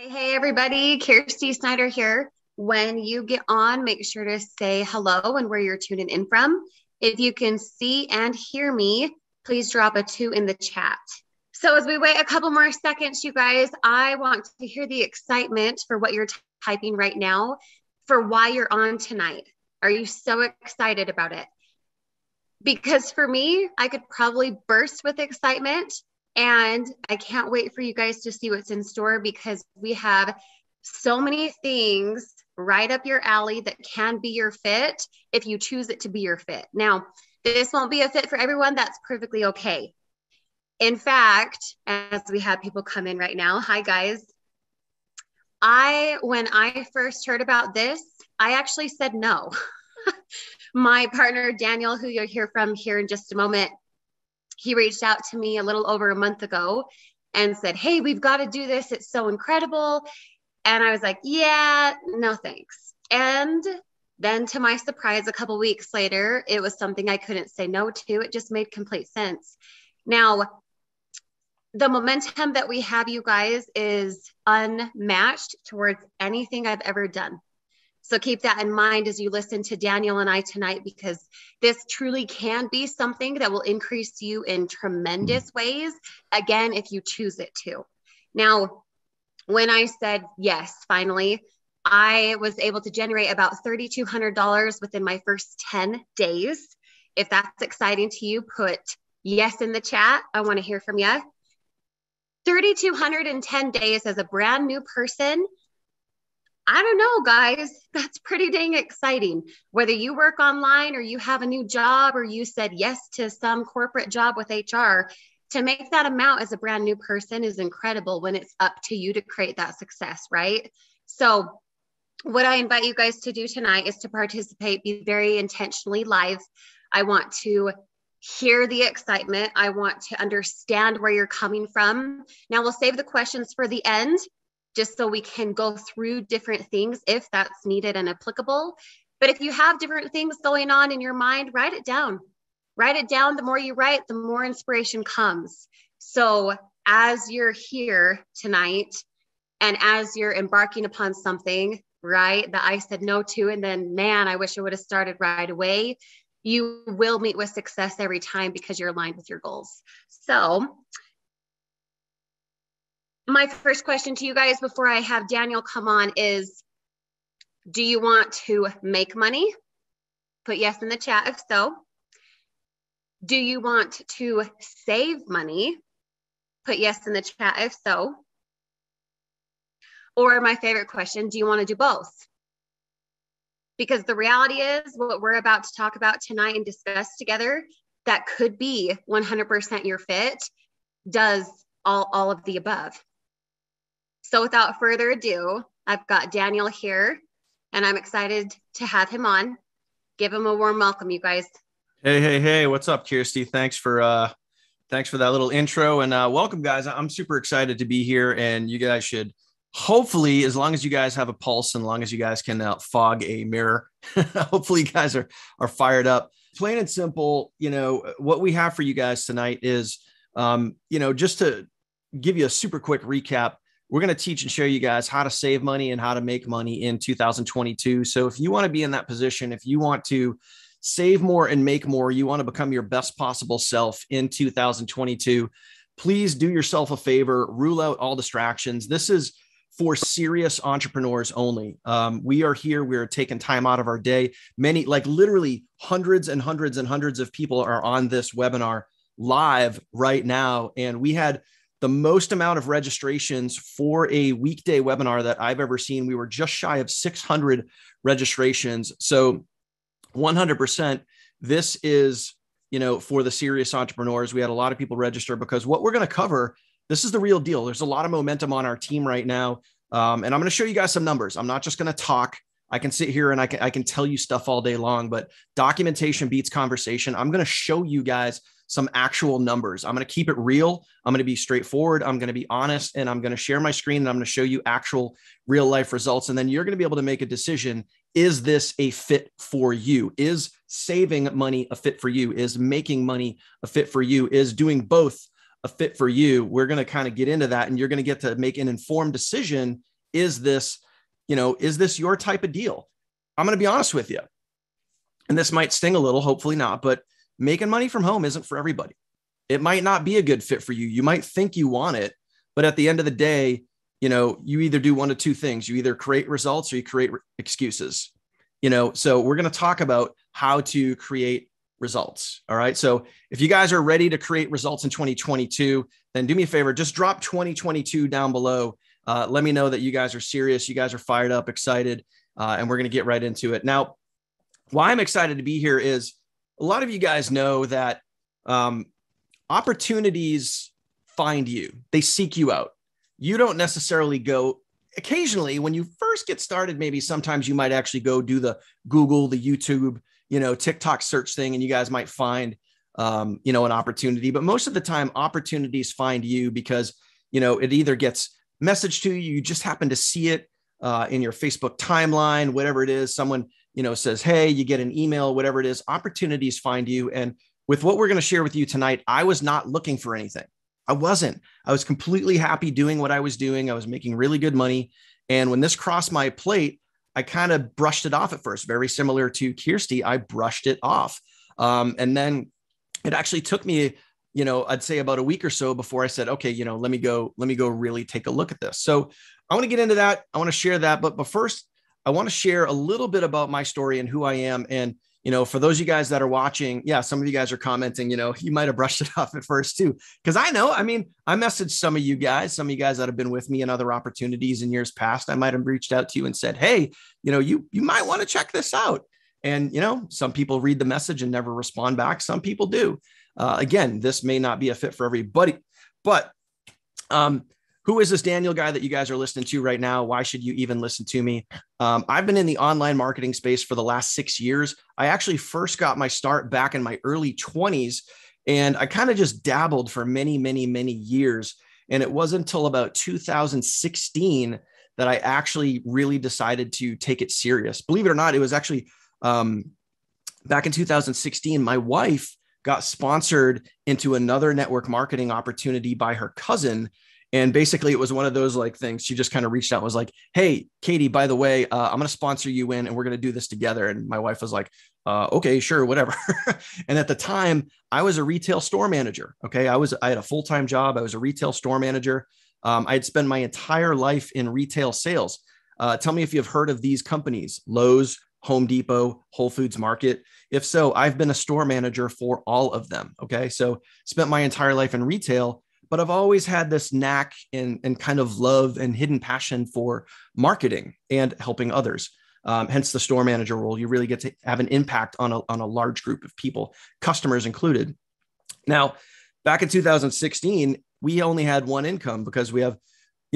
Hey everybody, Kirsty Snyder here. When you get on, make sure to say hello and where you're tuning in from. If you can see and hear me, please drop a 2 in the chat. So as we wait a couple more seconds, you guys, I want to hear the excitement for what you're typing right now for why you're on tonight. Are you so excited about it? Because for me, I could probably burst with excitement. And I can't wait for you guys to see what's in store because we have so many things right up your alley that can be your fit if you choose it to be your fit. Now, this won't be a fit for everyone. That's perfectly okay. In fact, as we have people come in right now, hi guys. When I first heard about this, I actually said no. My partner, Daniel, who you'll hear from here in just a moment, he reached out to me a little over a month ago and said, hey, we've got to do this. It's so incredible. And I was like, yeah, no, thanks. And then to my surprise, a couple weeks later, it was something I couldn't say no to. It just made complete sense. Now, the momentum that we have, you guys, is unmatched towards anything I've ever done. So keep that in mind as you listen to Daniel and I tonight, because this truly can be something that will increase you in tremendous ways, again, if you choose it to. Now, when I said yes, finally, I was able to generate about $3,200 within my first 10 days. If that's exciting to you, put yes in the chat. I want to hear from you. 3,210 days as a brand new person. I don't know, guys, that's pretty dang exciting. Whether you work online or you have a new job or you said yes to some corporate job with HR, to make that amount as a brand new person is incredible when it's up to you to create that success, right? So what I invite you guys to do tonight is to participate, be very intentionally live. I want to hear the excitement. I want to understand where you're coming from. Now we'll save the questions for the end, just so we can go through different things if that's needed and applicable. But if you have different things going on in your mind, write it down. Write it down. The more you write, the more inspiration comes. So as you're here tonight and as you're embarking upon something, right, that I said no to, and then, man, I wish I would have started right away, you will meet with success every time because you're aligned with your goals. So my first question to you guys before I have Daniel come on is, do you want to make money? Put yes in the chat if so. Do you want to save money? Put yes in the chat if so. Or my favorite question, do you want to do both? Because the reality is what we're about to talk about tonight and discuss together, that could be 100% your fit, does all of the above. So without further ado, I've got Daniel here and I'm excited to have him on. Give him a warm welcome, you guys. Hey, what's up, Kirsty? Thanks for that little intro, and welcome, guys. I'm super excited to be here, and you guys should hopefully, as long as you guys have a pulse and as long as you guys can fog a mirror, hopefully you guys are fired up. Plain and simple, what we have for you guys tonight is, just to give you a super quick recap, we're going to teach and show you guys how to save money and how to make money in 2022. So if you want to be in that position, if you want to save more and make more, you want to become your best possible self in 2022, please do yourself a favor, rule out all distractions. This is for serious entrepreneurs only. We are here. We're taking time out of our day. Many, like literally hundreds and hundreds and hundreds of people are on this webinar live right now. And we had the most amount of registrations for a weekday webinar that I've ever seen. We were just shy of 600 registrations. So 100%, this is, for the serious entrepreneurs. We had a lot of people register because what we're going to cover, this is the real deal. There's a lot of momentum on our team right now. And I'm going to show you guys some numbers. I'm not just going to talk. I can sit here and I can tell you stuff all day long, but documentation beats conversation. I'm going to show you guys some actual numbers. I'm going to keep it real. I'm going to be straightforward. I'm going to be honest, and I'm going to share my screen and I'm going to show you actual real life results. And then you're going to be able to make a decision. Is this a fit for you? Is saving money a fit for you? Is making money a fit for you? Is doing both a fit for you? We're going to kind of get into that, and you're going to get to make an informed decision is this, is this your type of deal? I'm going to be honest with you. And this might sting a little, hopefully not, but making money from home isn't for everybody. It might not be a good fit for you. You might think you want it, but at the end of the day, you either do one of two things. You either create results or you create excuses, so we're going to talk about how to create results. All right. So if you guys are ready to create results in 2022, then do me a favor, just drop 2022 down below. Let me know that you guys are serious. You guys are fired up, excited, and we're going to get right into it. Now, why I'm excited to be here is a lot of you guys know that opportunities find you. They seek you out. You don't necessarily go. Occasionally, when you first get started, maybe sometimes you might actually go do the Google, the YouTube, TikTok search thing, and you guys might find, an opportunity. But most of the time, opportunities find you because, it either gets messaged to you, you just happen to see it in your Facebook timeline, whatever it is. Someone, says, hey, you get an email, whatever it is. Opportunities find you. And with what we're going to share with you tonight, I was not looking for anything. I wasn't. I was completely happy doing what I was doing. I was making really good money. And when this crossed my plate, I kind of brushed it off at first, very similar to Kirsty. I brushed it off. And then it actually took me, I'd say about a week or so before I said, okay, let me go really take a look at this. So I want to get into that. I want to share that. But first, I want to share a little bit about my story and who I am. And for those of you guys that are watching, yeah, some of you guys are commenting, you might have brushed it off at first too. Cause I messaged some of you guys that have been with me in other opportunities in years past. I might've reached out to you and said, hey, you might want to check this out. And, some people read the message and never respond back. Some people do. Again, this may not be a fit for everybody, but, who is this Daniel guy that you guys are listening to right now? Why should you even listen to me? I've been in the online marketing space for the last 6 years. I actually first got my start back in my early 20s, and I kind of just dabbled for many, many, many years. And it wasn't until about 2016 that I actually really decided to take it serious. Believe it or not, it was actually back in 2016, my wife got sponsored into another network marketing opportunity by her cousin. And basically it was one of those like things. She just kind of reached out and was like, hey, Katie, by the way, I'm going to sponsor you in and we're going to do this together. And my wife was like, okay, sure, whatever. And at the time I was a retail store manager. Okay. I had a full-time job. I was a retail store manager. I had spent my entire life in retail sales. Tell me if you've heard of these companies: Lowe's, Home Depot, Whole Foods Market. If so, I've been a store manager for all of them. Okay. So spent my entire life in retail. But I've always had this knack and kind of love and hidden passion for marketing and helping others. Hence the store manager role. You really get to have an impact on a large group of people, customers included. Now, back in 2016, we only had one income because we had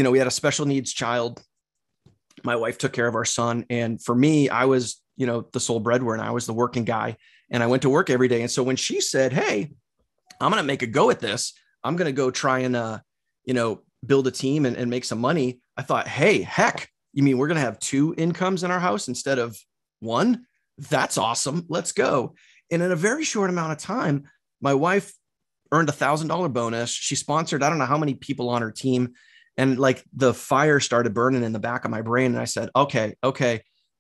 a special needs child. My wife took care of our son. And for me, I was, the sole breadwinner. I was the working guy, and I went to work every day. And so when she said, hey, I'm going to make a go at this, I'm going to go try and, build a team and make some money, I thought, hey, heck, you mean we're going to have two incomes in our house instead of one? That's awesome. Let's go. And in a very short amount of time, my wife earned $1,000 bonus. She sponsored, I don't know how many people on her team. And like the fire started burning in the back of my brain. And I said, okay,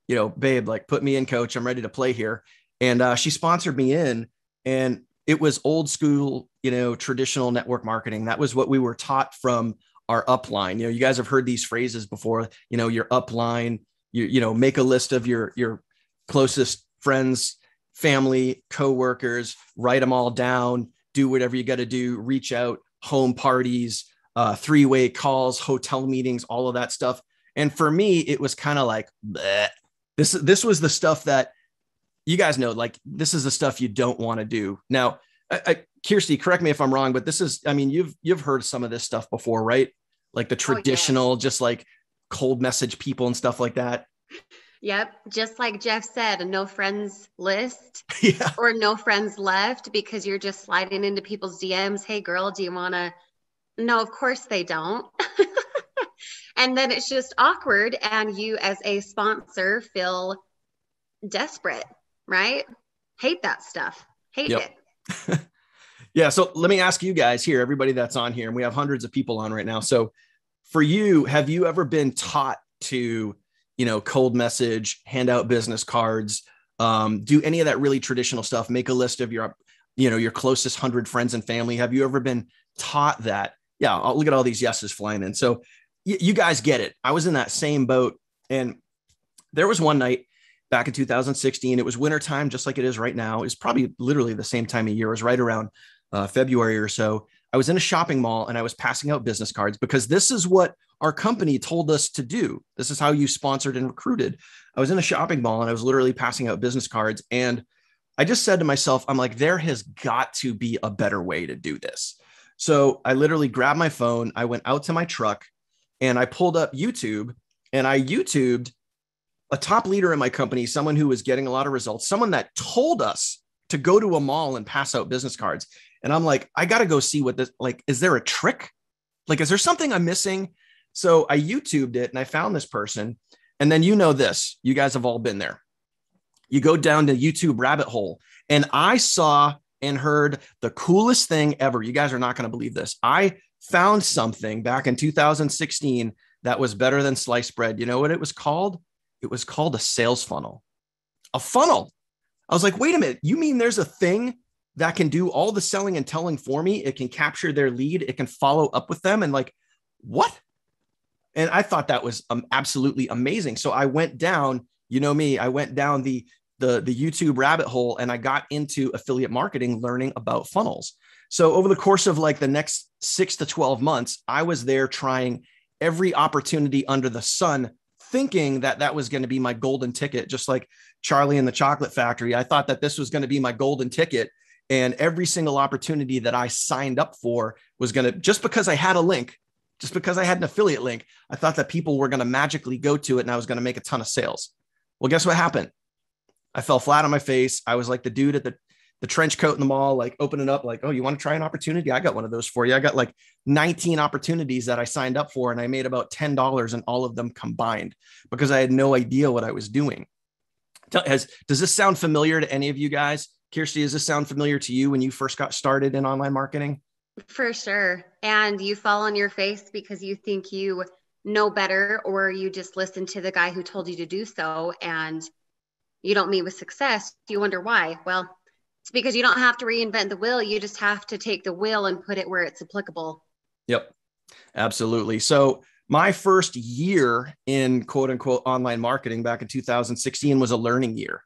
babe, like put me in, coach. I'm ready to play here. And she sponsored me in, and it was old school, traditional network marketing. That was what we were taught from our upline. You guys have heard these phrases before, your upline, make a list of your closest friends, family, coworkers, write them all down, do whatever you got to do, reach out, home parties, three-way calls, hotel meetings, all of that stuff. And for me, it was kind of like, bleh. This was the stuff that you guys know, like, this is the stuff you don't want to do. Now, Kirsty, correct me if I'm wrong, but this is, you've heard some of this stuff before, right? Like the traditional, just like cold message people and stuff like that. Yep. Just like Jeff said, a no friends list Yeah. Or no friends left, because you're just sliding into people's DMs. Hey girl, do you want to? No, of course they don't. And then it's just awkward. And you as a sponsor feel desperate, right? Hate that stuff. Hate it. Yeah. So let me ask you guys here, everybody that's on here, and we have hundreds of people on right now. So for you, have you ever been taught to, cold message, hand out business cards, do any of that really traditional stuff, make a list of your closest 100 friends and family. Have you ever been taught that? Yeah. I'll look at all these yeses flying in. So you guys get it. I was in that same boat. And there was one night back in 2016, it was wintertime, just like it is right now. It's probably literally the same time of year. It was right around February or so. I was in a shopping mall and I was passing out business cards because this is what our company told us to do. This is how you sponsored and recruited. I was in a shopping mall and I was literally passing out business cards. And I just said to myself, I'm like, there has got to be a better way to do this. So I literally grabbed my phone. I went out to my truck and I pulled up YouTube and I YouTubed a top leader in my company, someone who was getting a lot of results, someone that told us to go to a mall and pass out business cards. And I'm like, I got to go see what this, like, is there a trick? Like, is there something I'm missing? So I YouTubed it and I found this person. And then, this, you guys have all been there. You go down to YouTube rabbit hole and I saw and heard the coolest thing ever. You guys are not going to believe this. I found something back in 2016 that was better than sliced bread. You know what it was called? It was called a sales funnel. A funnel. I was like, wait a minute. You mean there's a thing that can do all the selling and telling for me? It can capture their lead. It can follow up with them. And like, what? And I thought that was absolutely amazing. So I went down, me, I went down the YouTube rabbit hole and I got into affiliate marketing, learning about funnels. So over the course of like the next 6 to 12 months, I was there trying every opportunity under the sun, thinking that that was going to be my golden ticket, just like Charlie and the Chocolate Factory. I thought that this was going to be my golden ticket. And every single opportunity that I signed up for was going to, just because I had a link, just because I had an affiliate link, I thought that people were going to magically go to it and I was going to make a ton of sales. Well, guess what happened? I fell flat on my face. I was like the dude at the trench coat in the mall, like opening up, like, oh, you want to try an opportunity? I got one of those for you. I got like 19 opportunities that I signed up for and I made about $10 in all of them combined because I had no idea what I was doing. Does this sound familiar to any of you guys? Kirsty, does this sound familiar to you when you first got started in online marketing? For sure. And you fall on your face because you think you know better, or you just listen to the guy who told you to do so and you don't meet with success. You wonder why. Well, it's because you don't have to reinvent the wheel. You just have to take the wheel and put it where it's applicable. Yep, absolutely. So my first year in quote unquote online marketing back in 2016 was a learning year.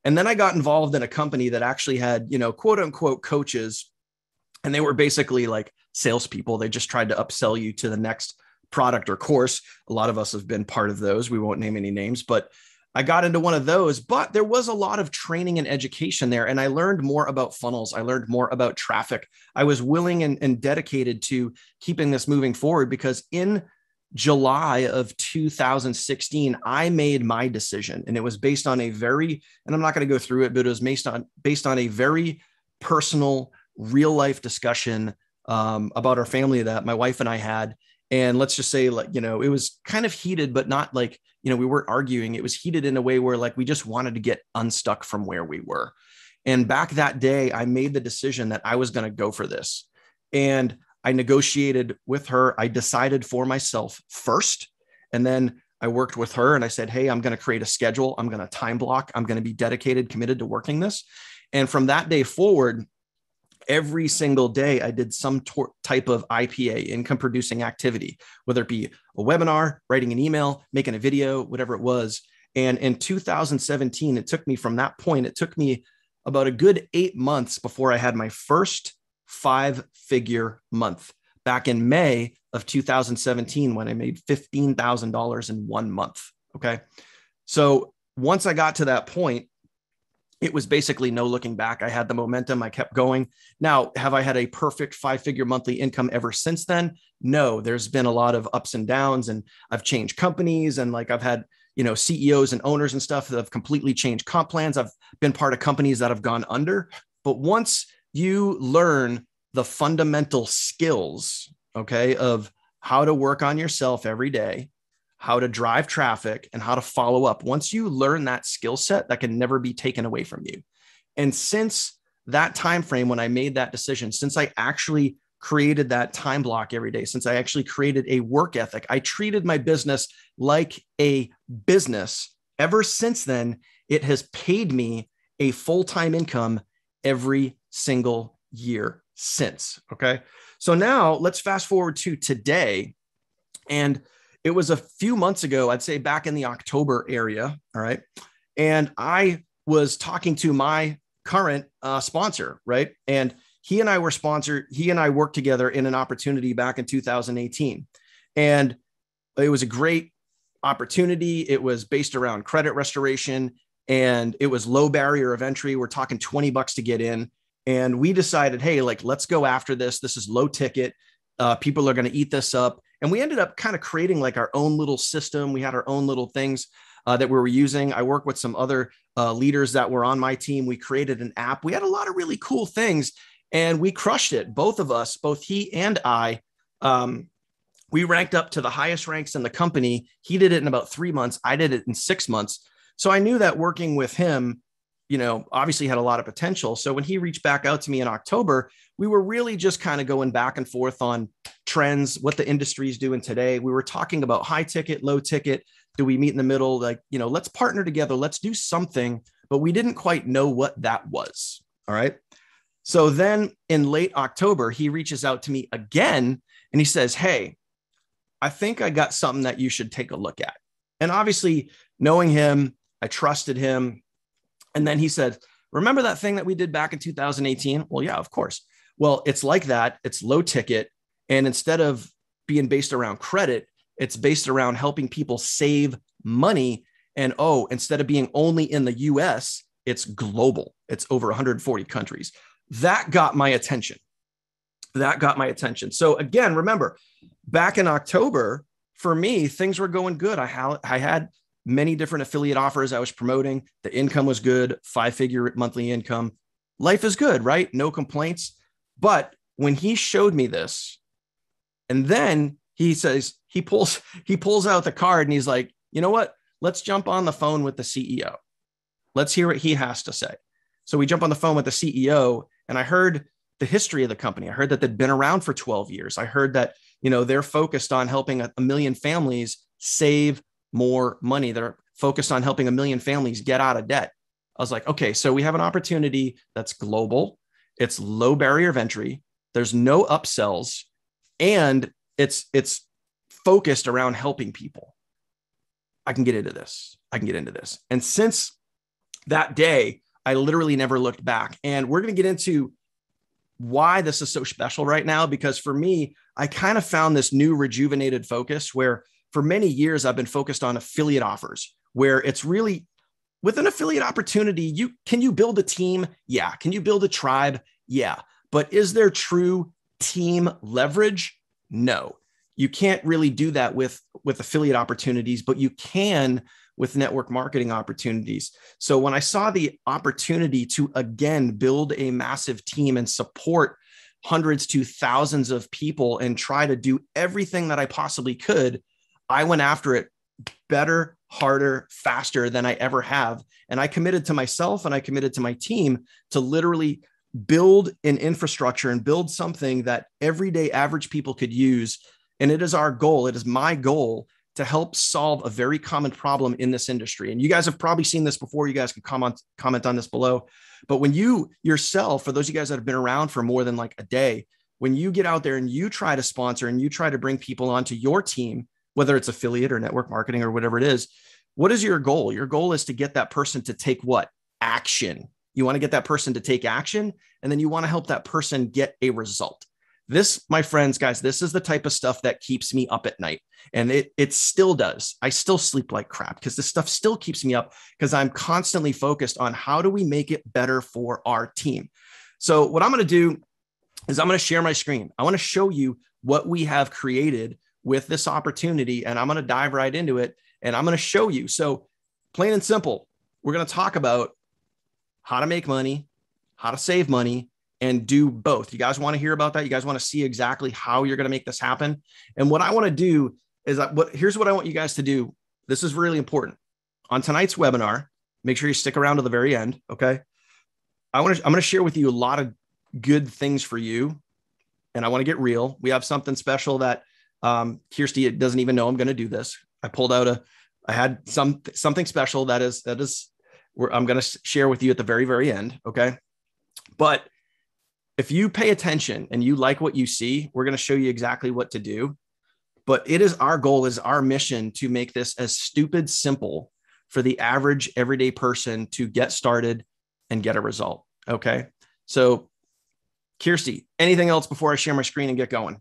And then I got involved in a company that actually had, quote unquote coaches, and they were basically like salespeople. They just tried to upsell you to the next product or course. A lot of us have been part of those. We won't name any names, but I got into one of those, but there was a lot of training and education there. And I learned more about funnels. I learned more about traffic. I was willing and dedicated to keeping this moving forward because in July of 2016, I made my decision, and it was based on and I'm not going to go through it, but it was based on a very personal, real life discussion about our family that my wife and I had. And let's just say, it was kind of heated, but not like, we weren't arguing. It was heated in a way where like we just wanted to get unstuck from where we were. And back that day, I made the decision that I was going to go for this. And I negotiated with her. I decided for myself first. And then I worked with her and I said, hey, I'm going to create a schedule. I'm going to time block. I'm going to be dedicated, committed to working this. And from that day forward, every single day, I did some type of IPA, income producing activity, whether it be a webinar, writing an email, making a video, whatever it was. And in 2017, it took me from that point, it took me about a good 8 months before I had my first 5-figure month back in May of 2017, when I made $15,000 in 1 month. Okay. So once I got to that point, it was basically no looking back. I had the momentum. I kept going. Now, have I had a perfect 5-figure monthly income ever since then? No, there's been a lot of ups and downs, and I've changed companies, and like I've had, CEOs and owners and stuff that have completely changed comp plans. I've been part of companies that have gone under. But once you learn the fundamental skills, okay, of how to work on yourself every day, how to drive traffic, and how to follow up. Once you learn that skill set, that can never be taken away from you. And since that time frame when I made that decision, since I actually created that time block every day, since I actually created a work ethic, I treated my business like a business. Ever since then, it has paid me a full-time income every single year since. Okay. So now let's fast forward to today. And it was a few months ago, I'd say back in the October area. All right. And I was talking to my current sponsor, right? And he and I were sponsored. He and I worked together in an opportunity back in 2018. And it was a great opportunity. It was based around credit restoration, and it was low barrier of entry. We're talking $20 to get in. And we decided, hey, like, let's go after this. This is low ticket. People are going to eat this up. And we ended up kind of creating like our own little system. We had our own little things that we were using. I work with some other leaders that were on my team. We created an app. We had a lot of really cool things, and we crushed it. Both of us, both he and I, we ranked up to the highest ranks in the company. He did it in about 3 months. I did it in 6 months. So I knew that working with him, you know, obviously had a lot of potential. So when he reached back out to me in October, we were really just kind of going back and forth on trends, what the industry is doing today. We were talking about high ticket, low ticket. Do we meet in the middle? Like, you know, let's partner together. Let's do something. But we didn't quite know what that was. All right. So then in late October, he reaches out to me again and he says, hey, I think I got something that you should take a look at. And obviously, knowing him, I trusted him. And then he said, remember that thing that we did back in 2018? Well, yeah, of course. Well, it's like that. It's low ticket. And instead of being based around credit, it's based around helping people save money. And oh, instead of being only in the US, it's global. It's over 140 countries. That got my attention. So again, remember, back in October, for me, things were going good. I had many different affiliate offers I was promoting. The income was good, 5-figure monthly income. Life is good, right? No complaints. But when he showed me this, and then he says, he pulls out the card and he's like, you know what? Let's jump on the phone with the CEO. Let's hear what he has to say. So we jump on the phone with the CEO, and I heard the history of the company. I heard that they'd been around for 12 years. I heard that, you know, they're focused on helping a million families save more money. They're focused on helping a million families get out of debt. I was like, okay, so we have an opportunity that's global. It's low barrier of entry. There's no upsells, and it's focused around helping people. I can get into this. And since that day, I literally never looked back. And we're going to get into why this is so special right now, because for me, I kind of found this new rejuvenated focus where for many years I've been focused on affiliate offers, where it's really with an affiliate opportunity, can you build a team? Yeah. Can you build a tribe? Yeah. But is there true team leverage? No. You can't really do that with affiliate opportunities, but you can with network marketing opportunities. So when I saw the opportunity to, again, build a massive team and support hundreds to thousands of people and try to do everything that I possibly could, I went after it better, harder, faster than I ever have. And I committed to myself and I committed to my team to literally build an infrastructure and build something that everyday average people could use. And it is our goal. It is my goal to help solve a very common problem in this industry. And you guys have probably seen this before. You guys can comment on this below. But when you yourself, for those of you guys that have been around for more than like a day, when you get out there and you try to sponsor and you try to bring people onto your team, whether it's affiliate or network marketing or whatever it is, what is your goal? Your goal is to get that person to take what? Action. You want to get that person to take action, and then you want to help that person get a result. This, my friends, guys, this is the type of stuff that keeps me up at night. And it still does. I still sleep like crap because this stuff still keeps me up because I'm constantly focused on how do we make it better for our team. So what I'm going to do is I'm going to share my screen. I want to show you what we have created with this opportunity, and I'm going to dive right into it, and I'm going to show you. So plain and simple, we're going to talk about how to make money, how to save money, and do both. You guys want to hear about that? You guys want to see exactly how you're going to make this happen? And what I want to do is here's what I want you guys to do. This is really important. On tonight's webinar, make sure you stick around to the very end. Okay. I'm going to share with you a lot of good things for you and I want to get real. We have something special that Kirsty doesn't even know I'm going to do this. I had something special that is where I'm going to share with you at the very, very end. Okay. But if you pay attention and you like what you see, we're going to show you exactly what to do. But it is our goal, is our mission to make this as stupid simple for the average everyday person to get started and get a result. Okay. So Kirsty, anything else before I share my screen and get going?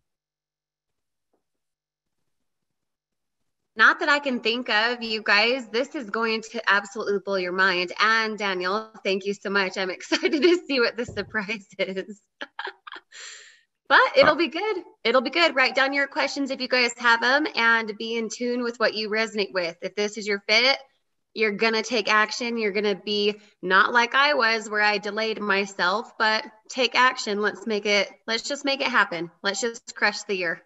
Not that I can think of, you guys. This is going to absolutely blow your mind. And Daniel, thank you so much. I'm excited to see what the surprise is. But it'll be good. It'll be good. Write down your questions if you guys have them, and be in tune with what you resonate with. If this is your fit, you're going to take action. You're going to be not like I was, where I delayed myself, but take action. Let's just make it happen. Let's just crush the year.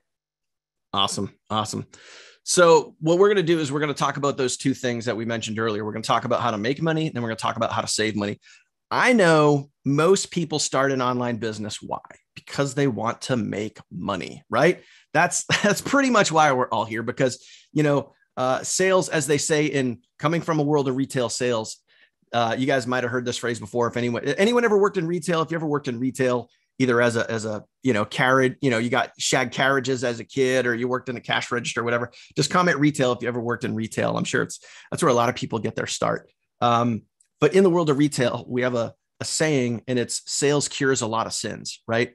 Awesome. Awesome. So what we're going to do is we're going to talk about those two things that we mentioned earlier. We're going to talk about how to make money, then we're going to talk about how to save money. I know most people start an online business. Why? Because they want to make money, right? That's pretty much why we're all here, because, sales, as they say, in coming from a world of retail sales, you guys might've heard this phrase before. If anyone ever worked in retail, if you ever worked in retail, either as a carriage, you got shag carriages as a kid, or you worked in a cash register or whatever, just comment retail if you ever worked in retail. I'm sure that's where a lot of people get their start. But in the world of retail, we have a saying, and it's sales cures a lot of sins, right?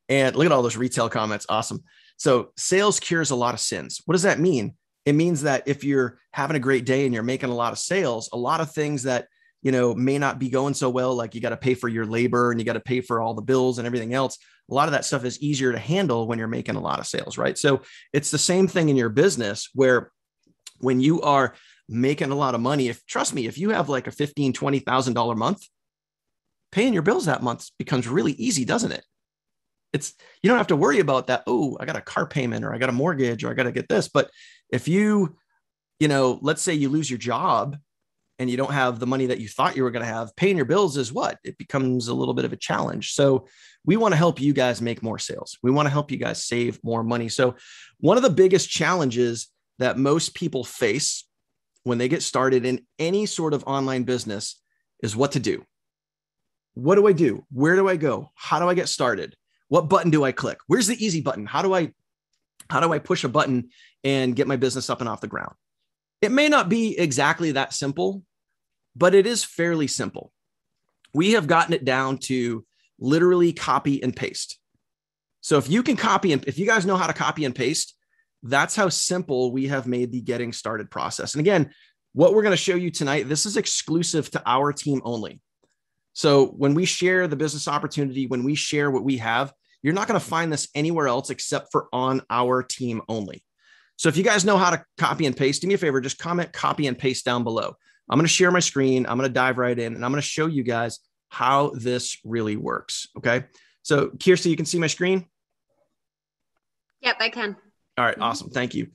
And look at all those retail comments. Awesome. So sales cures a lot of sins. What does that mean? It means that if you're having a great day and you're making a lot of sales, a lot of things that may not be going so well, like you got to pay for your labor and you got to pay for all the bills and everything else. A lot of that stuff is easier to handle when you're making a lot of sales, right? So it's the same thing in your business, where when you are making a lot of money, trust me, if you have like a $15,000, $20,000 month, paying your bills that month becomes really easy, doesn't it? You don't have to worry about that. Oh, I got a car payment, or I got a mortgage, or I got to get this. But if let's say you lose your job and you don't have the money that you thought you were going to have, paying your bills it becomes a little bit of a challenge. So we want to help you guys make more sales. We want to help you guys save more money. So one of the biggest challenges that most people face when they get started in any sort of online business is what to do. What do I do? Where do I go? How do I get started? What button do I click? Where's the easy button? How do I push a button and get my business up and off the ground? It may not be exactly that simple, but it is fairly simple. We have gotten it down to literally copy and paste. So if you guys know how to copy and paste, that's how simple we have made the getting started process. And again, what we're going to show you tonight, this is exclusive to our team only. So when we share the business opportunity, when we share what we have, you're not going to find this anywhere else except for on our team only. So if you guys know how to copy and paste, do me a favor, just comment copy and paste down below. I'm going to share my screen. I'm going to dive right in, and I'm going to show you guys how this really works. Okay. So Kirsty, you can see my screen? Yep, I can. All right. Awesome. Thank you.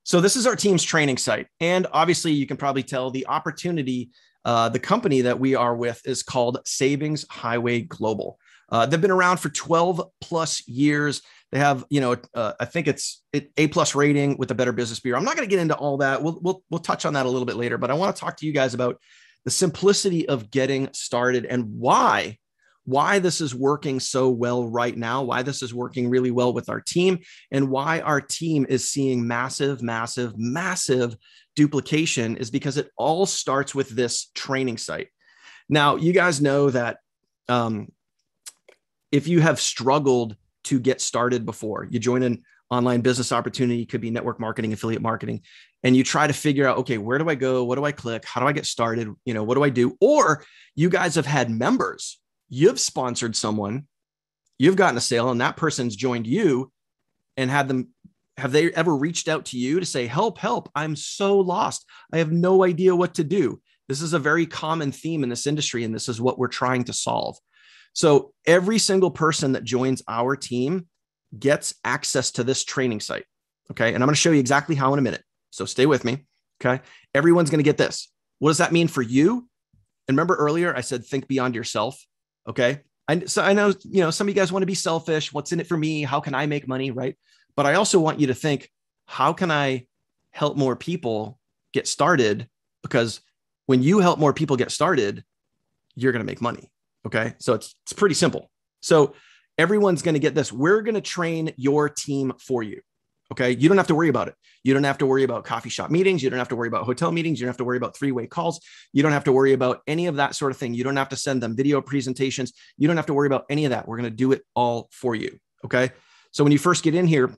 So this is our team's training site. And obviously you can probably tell the opportunity, the company that we are with is called Savings Highway Global. They've been around for 12 plus years. They have, I think it's A+ rating with the Better Business Bureau. I'm not going to get into all that. We'll touch on that a little bit later, but I want to talk to you guys about the simplicity of getting started and why this is working so well right now, why this is working really well with our team, and why our team is seeing massive, massive, massive duplication is because it all starts with this training site. Now, you guys know that if you have struggled to get started before, you join an online business opportunity, could be network marketing, affiliate marketing, and you try to figure out, okay, where do I go? What do I click? How do I get started? What do I do? Or you guys have had members, you've sponsored someone, you've gotten a sale, and that person's joined you, and have they ever reached out to you to say, help, I'm so lost. I have no idea what to do. This is a very common theme in this industry, and this is what we're trying to solve. So every single person that joins our team gets access to this training site. Okay. And I'm going to show you exactly how in a minute. So stay with me. Okay. Everyone's going to get this. What does that mean for you? And remember earlier, I said, think beyond yourself. Okay. So I know, some of you guys want to be selfish. What's in it for me? How can I make money? Right. But I also want you to think, how can I help more people get started? Because when you help more people get started, you're going to make money. Okay. So it's pretty simple. So everyone's going to get this. We're going to train your team for you. Okay. You don't have to worry about it. You don't have to worry about coffee shop meetings. You don't have to worry about hotel meetings. You don't have to worry about three-way calls. You don't have to worry about any of that sort of thing. You don't have to send them video presentations. You don't have to worry about any of that. We're going to do it all for you. Okay. So when you first get in here,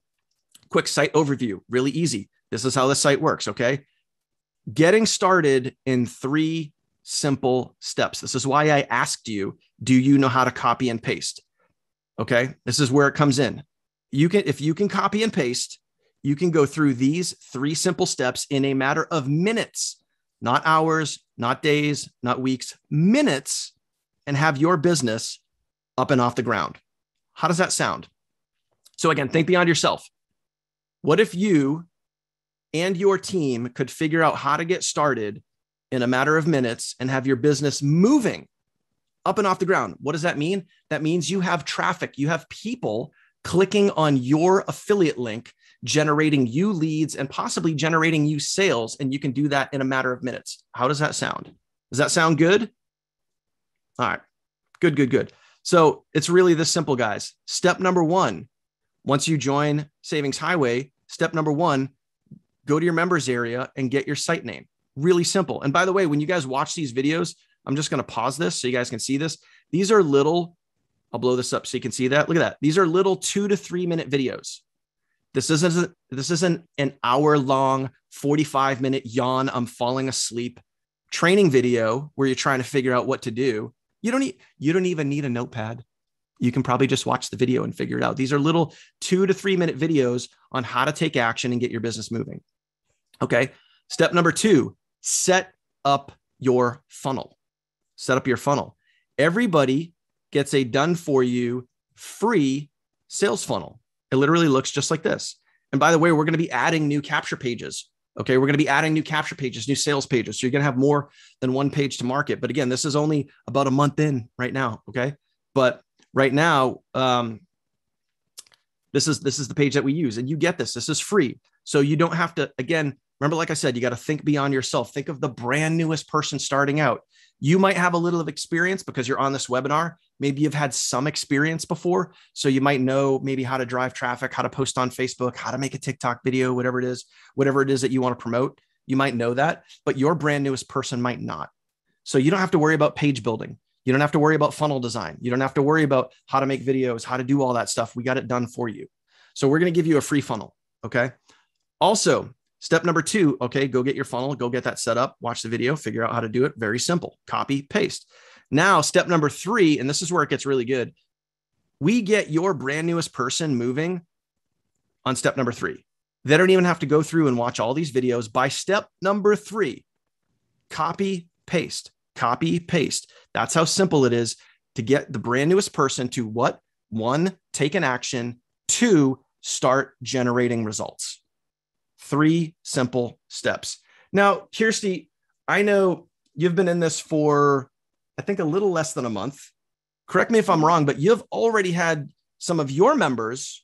quick site overview, really easy. This is how the site works. Okay. Getting started in 3 simple steps. This is why I asked you, do you know how to copy and paste? Okay. This is where it comes in. If you can copy and paste, you can go through these 3 simple steps in a matter of minutes, not hours, not days, not weeks, minutes, and have your business up and off the ground. How does that sound? So again, think beyond yourself. What if you and your team could figure out how to get started in a matter of minutes and have your business moving up and off the ground? What does that mean? That means you have traffic, you have people clicking on your affiliate link, generating you leads and possibly generating you sales. And you can do that in a matter of minutes. How does that sound? Does that sound good? All right, good. So it's really this simple, guys. Step number 1, once you join Savings Highway, step number 1, go to your members area and get your site name. Really simple. And by the way, when you guys watch these videos, I'm just going to pause this so you guys can see this. These are little, I'll blow this up so you can see that. Look at that. These are little 2 to 3 minute videos. This isn't an hour long, 45-minute yawn, I'm falling asleep training video where you're trying to figure out what to do. You don't even need a notepad. You can probably just watch the video and figure it out. These are little 2 to 3 minute videos on how to take action and get your business moving. Okay. Step number 2, set up your funnel. Set up your funnel. Everybody gets a done for you free sales funnel. It literally looks just like this. And by the way, we're going to be adding new capture pages. Okay. We're going to be adding new capture pages, new sales pages. So you're going to have more than one page to market. But again, this is only about a month in right now. Okay. But right now, this is the page that we use, and you get this. This is free. So you don't have to, again, remember, like I said, you got to think beyond yourself. Think of the brand newest person starting out. You might have a little of experience because you're on this webinar. Maybe you've had some experience before. So you might know maybe how to drive traffic, how to post on Facebook, how to make a TikTok video, whatever it is that you want to promote. You might know that, but your brand newest person might not. So you don't have to worry about page building. You don't have to worry about funnel design. You don't have to worry about how to make videos, how to do all that stuff. We got it done for you. So we're going to give you a free funnel. Okay. Also, step number 2, okay, go get your funnel, go get that set up, watch the video, figure out how to do it. Very simple. Copy, paste. Now, step number 3, and this is where it gets really good. We get your brand newest person moving on step number 3. They don't even have to go through and watch all these videos. By step number 3, copy, paste, copy, paste. That's how simple it is to get the brand newest person to what? 1, take an action. 2, start generating results. 3 simple steps. Now, Kirsty, I know you've been in this for, I think, a little less than a month. Correct me if I'm wrong, but you've already had some of your members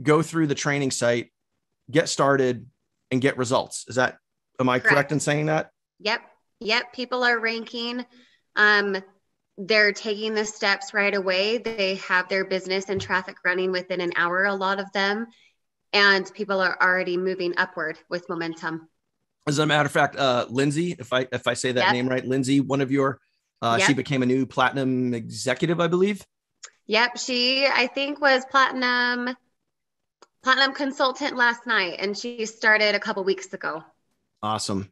go through the training site, get started, and get results. Am I correct in saying that? Yep. People are ranking. They're taking the steps right away. They have their business and traffic running within an hour, a lot of them. And people are already moving upward with momentum. As a matter of fact, Lindsay, if I say that name right, Lindsay, one of your, she became a new platinum executive, I believe. Yep. She, I think, was platinum consultant last night, and she started a couple weeks ago. Awesome.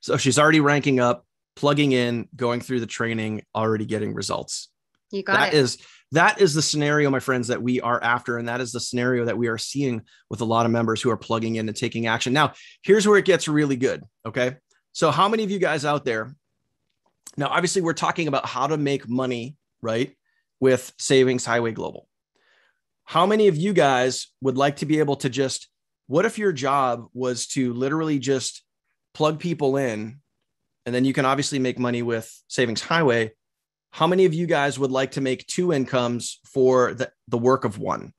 So she's already ranking up, plugging in, going through the training, already getting results. You got it. That is the scenario, my friends, that we are after. And that is the scenario that we are seeing with a lot of members who are plugging in and taking action. Now, here's where it gets really good. Okay. So how many of you guys out there? Now, obviously, we're talking about how to make money, right, with Savings Highway Global. How many of you guys would like to be able to what if your job was to literally just plug people in, and then you can obviously make money with Savings Highway, How many of you guys would like to make 2 incomes for the work of one?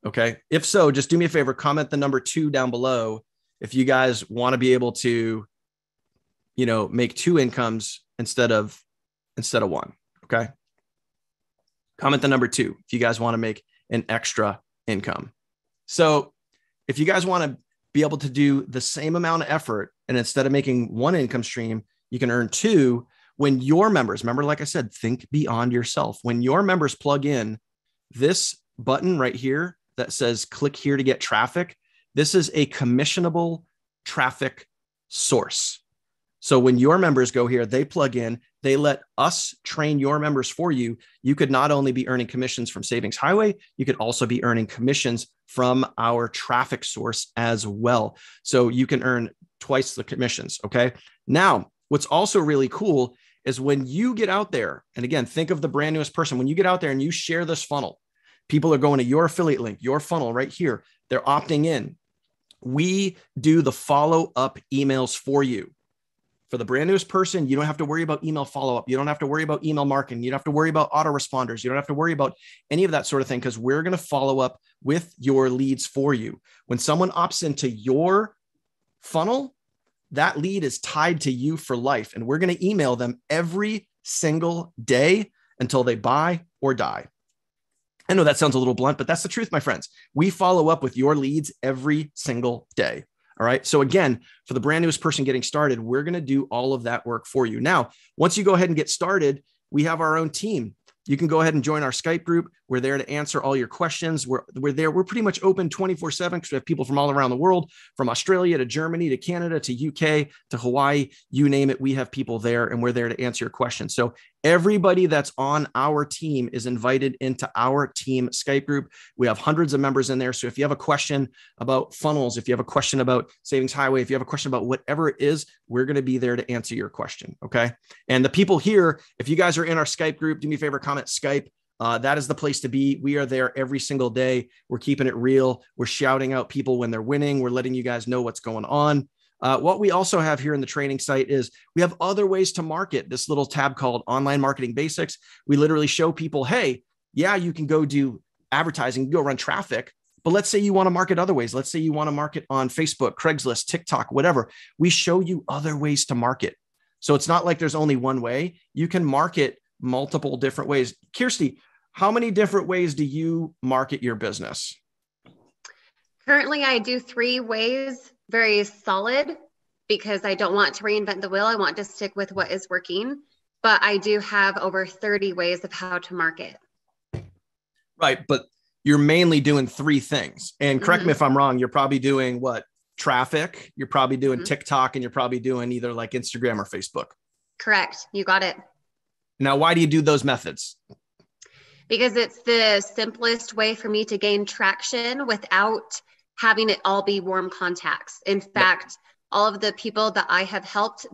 Okay. If so, just do me a favor, comment the number 2 down below. If you guys want to be able to, make 2 incomes instead of 1. Okay. Comment the number 2 if you guys want to make an extra income. So if you guys want to be able to do the same amount of effort, and instead of making 1 income stream, you can earn 2. When your members, remember, like I said, think beyond yourself. When your members plug in this button right here that says click here to get traffic, this is a commissionable traffic source. So when your members go here, they plug in, they let us train your members for you. You could not only be earning commissions from Savings Highway, you could also be earning commissions from our traffic source as well. So you can earn twice the commissions. Okay. Now, what's also really cool is when you get out there, and again, think of the brand newest person, when you get out there and you share this funnel, people are going to your affiliate link, your funnel right here. They're opting in. We do the follow-up emails for you. For the brand newest person, you don't have to worry about email follow-up. You don't have to worry about email marketing. You don't have to worry about autoresponders. You don't have to worry about any of that sort of thing, because we're going to follow up with your leads for you. When someone opts into your funnel, that lead is tied to you for life. And we're going to email them every single day until they buy or die. I know that sounds a little blunt, but that's the truth, my friends. We follow up with your leads every single day. All right. So again, for the brand newest person getting started, we're going to do all of that work for you. Now, once you go ahead and get started, we have our own team. You can go ahead and join our Skype group. We're there to answer all your questions. We're there. We're pretty much open 24/7 because we have people from all around the world, from Australia to Germany to Canada to UK to Hawaii, you name it. We have people there, and we're there to answer your questions. So everybody that's on our team is invited into our team Skype group. We have hundreds of members in there. So if you have a question about funnels, if you have a question about Savings Highway, if you have a question about whatever it is, we're going to be there to answer your question. Okay. And the people here, if you guys are in our Skype group, do me a favor, comment Skype. That is the place to be. We are there every single day. We're keeping it real. We're shouting out people when they're winning. We're letting you guys know what's going on. What we also have here in the training site is we have other ways to market. This little tab called Online Marketing Basics. We literally show people, hey, yeah, you can go do advertising, go run traffic, but let's say you want to market other ways. Let's say you want to market on Facebook, Craigslist, TikTok, whatever. We show you other ways to market. So it's not like there's only one way. You can market multiple different ways. Kirsty, how many different ways do you market your business? Currently, I do 3 ways, very solid, because I don't want to reinvent the wheel. I want to stick with what is working, but I do have over 30 ways of how to market. Right. But you're mainly doing 3 things. And correct me if I'm wrong, you're probably doing what? Traffic. You're probably doing TikTok, and you're probably doing either like Instagram or Facebook. Correct. You got it. Now, why do you do those methods? Because it's the simplest way for me to gain traction without having it all be warm contacts. In fact, all of the people that I have helped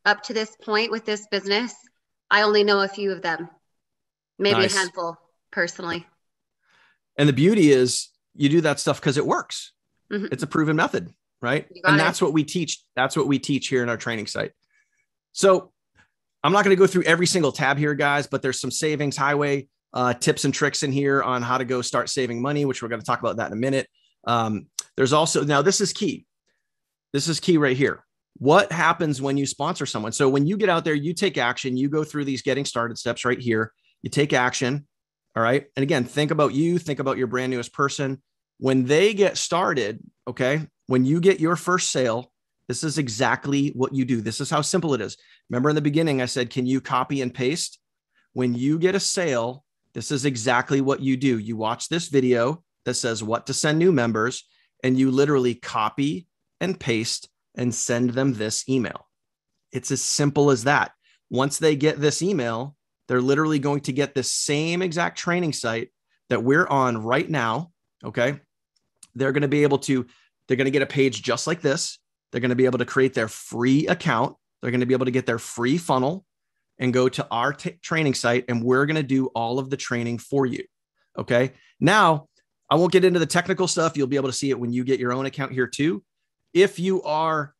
up to this point with this business, I only know a few of them, maybe a handful personally. And the beauty is you do that stuff because it works. It's a proven method, right? And that's what we teach. That's what we teach here in our training site. So I'm not going to go through every single tab here, guys, but there's some Savings Highway tips and tricks in here on how to go start saving money, which we're going to talk about that in a minute. There's also, now this is key. This is key right here. What happens when you sponsor someone? So when you get out there, you take action, you go through these getting started steps right here, you take action. All right. And again, think about you, think about your brand newest person. When they get started, okay, when you get your first sale, this is exactly what you do. This is how simple it is. Remember in the beginning, I said, can you copy and paste? When you get a sale, this is exactly what you do. You watch this video that says what to send new members, and you literally copy and paste and send them this email. It's as simple as that. Once they get this email, they're literally going to get the same exact training site that we're on right now. Okay. They're going to be able to, they're going to get a page just like this. They're going to be able to create their free account. They're going to be able to get their free funnel and go to our training site, and we're going to do all of the training for you. Okay. Now, I won't get into the technical stuff. You'll be able to see it when you get your own account here too. If you are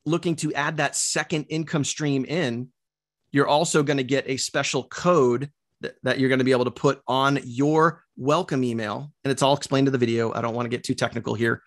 looking to add that second income stream in, you're also going to get a special code that you're going to be able to put on your welcome email. And it's all explained in the video. I don't want to get too technical here,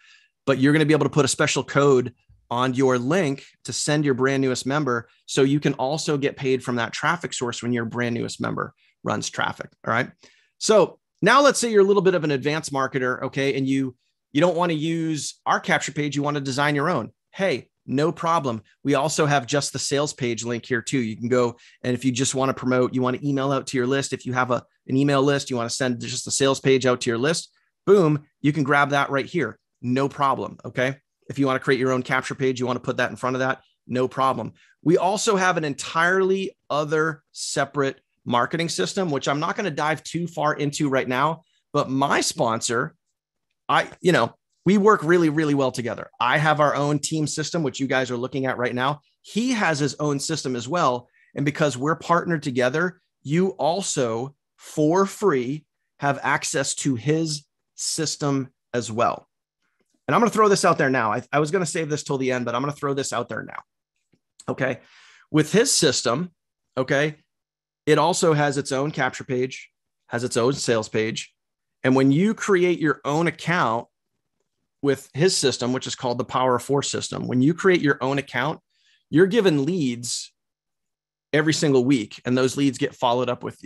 but you're going to be able to put a special code on your link to send your brand newest member. So you can also get paid from that traffic source when your brand newest member runs traffic. All right. So now let's say you're a little bit of an advanced marketer. Okay. And you don't want to use our capture page. You want to design your own. Hey, no problem. We also have just the sales page link here too. You can go, and if you just want to promote, you want to email out to your list. If you have an email list, you want to send just a sales page out to your list, boom, you can grab that right here. No problem. Okay. If you want to create your own capture page, you want to put that in front of that, no problem. We also have an entirely other separate marketing system, which I'm not going to dive too far into right now, but my sponsor, we work really, really well together. I have our own team system, which you guys are looking at right now. He has his own system as well. And because we're partnered together, you also, for free, have access to his system as well. And I'm going to throw this out there now. I was going to save this till the end, but I'm going to throw this out there now. Okay. With his system, okay, it also has its own capture page, has its own sales page. And when you create your own account with his system, which is called the Power of Four system, when you create your own account, you're given leads every single week. And those leads get followed up with,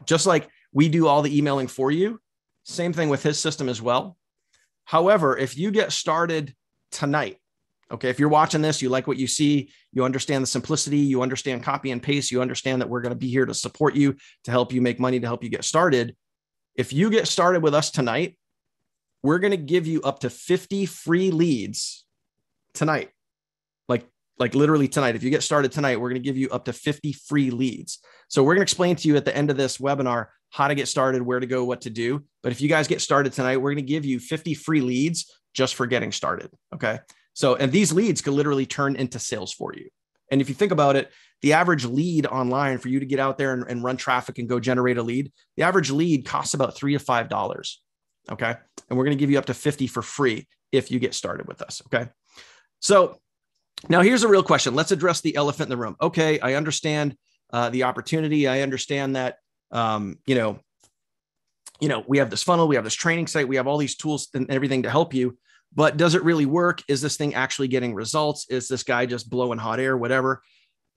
just like we do all the emailing for you, same thing with his system as well. However, if you get started tonight, okay, if you're watching this, you like what you see, you understand the simplicity, you understand copy and paste, you understand that we're going to be here to support you, to help you make money, to help you get started. If you get started with us tonight, we're going to give you up to 50 free leads tonight. Like literally tonight. If you get started tonight, we're going to give you up to 50 free leads. So we're going to explain to you at the end of this webinar how to get started, where to go, what to do. But if you guys get started tonight, we're going to give you 50 free leads just for getting started. Okay. So, and these leads could literally turn into sales for you. And if you think about it, the average lead online for you to get out there and run traffic and go generate a lead, the average lead costs about $3 to $5. Okay. And we're going to give you up to 50 for free if you get started with us. Okay. So now here's a real question. Let's address the elephant in the room. Okay. I understand the opportunity. I understand that, we have this funnel, we have this training site, we have all these tools and everything to help you, but does it really work? Is this thing actually getting results? Is this guy just blowing hot air, whatever?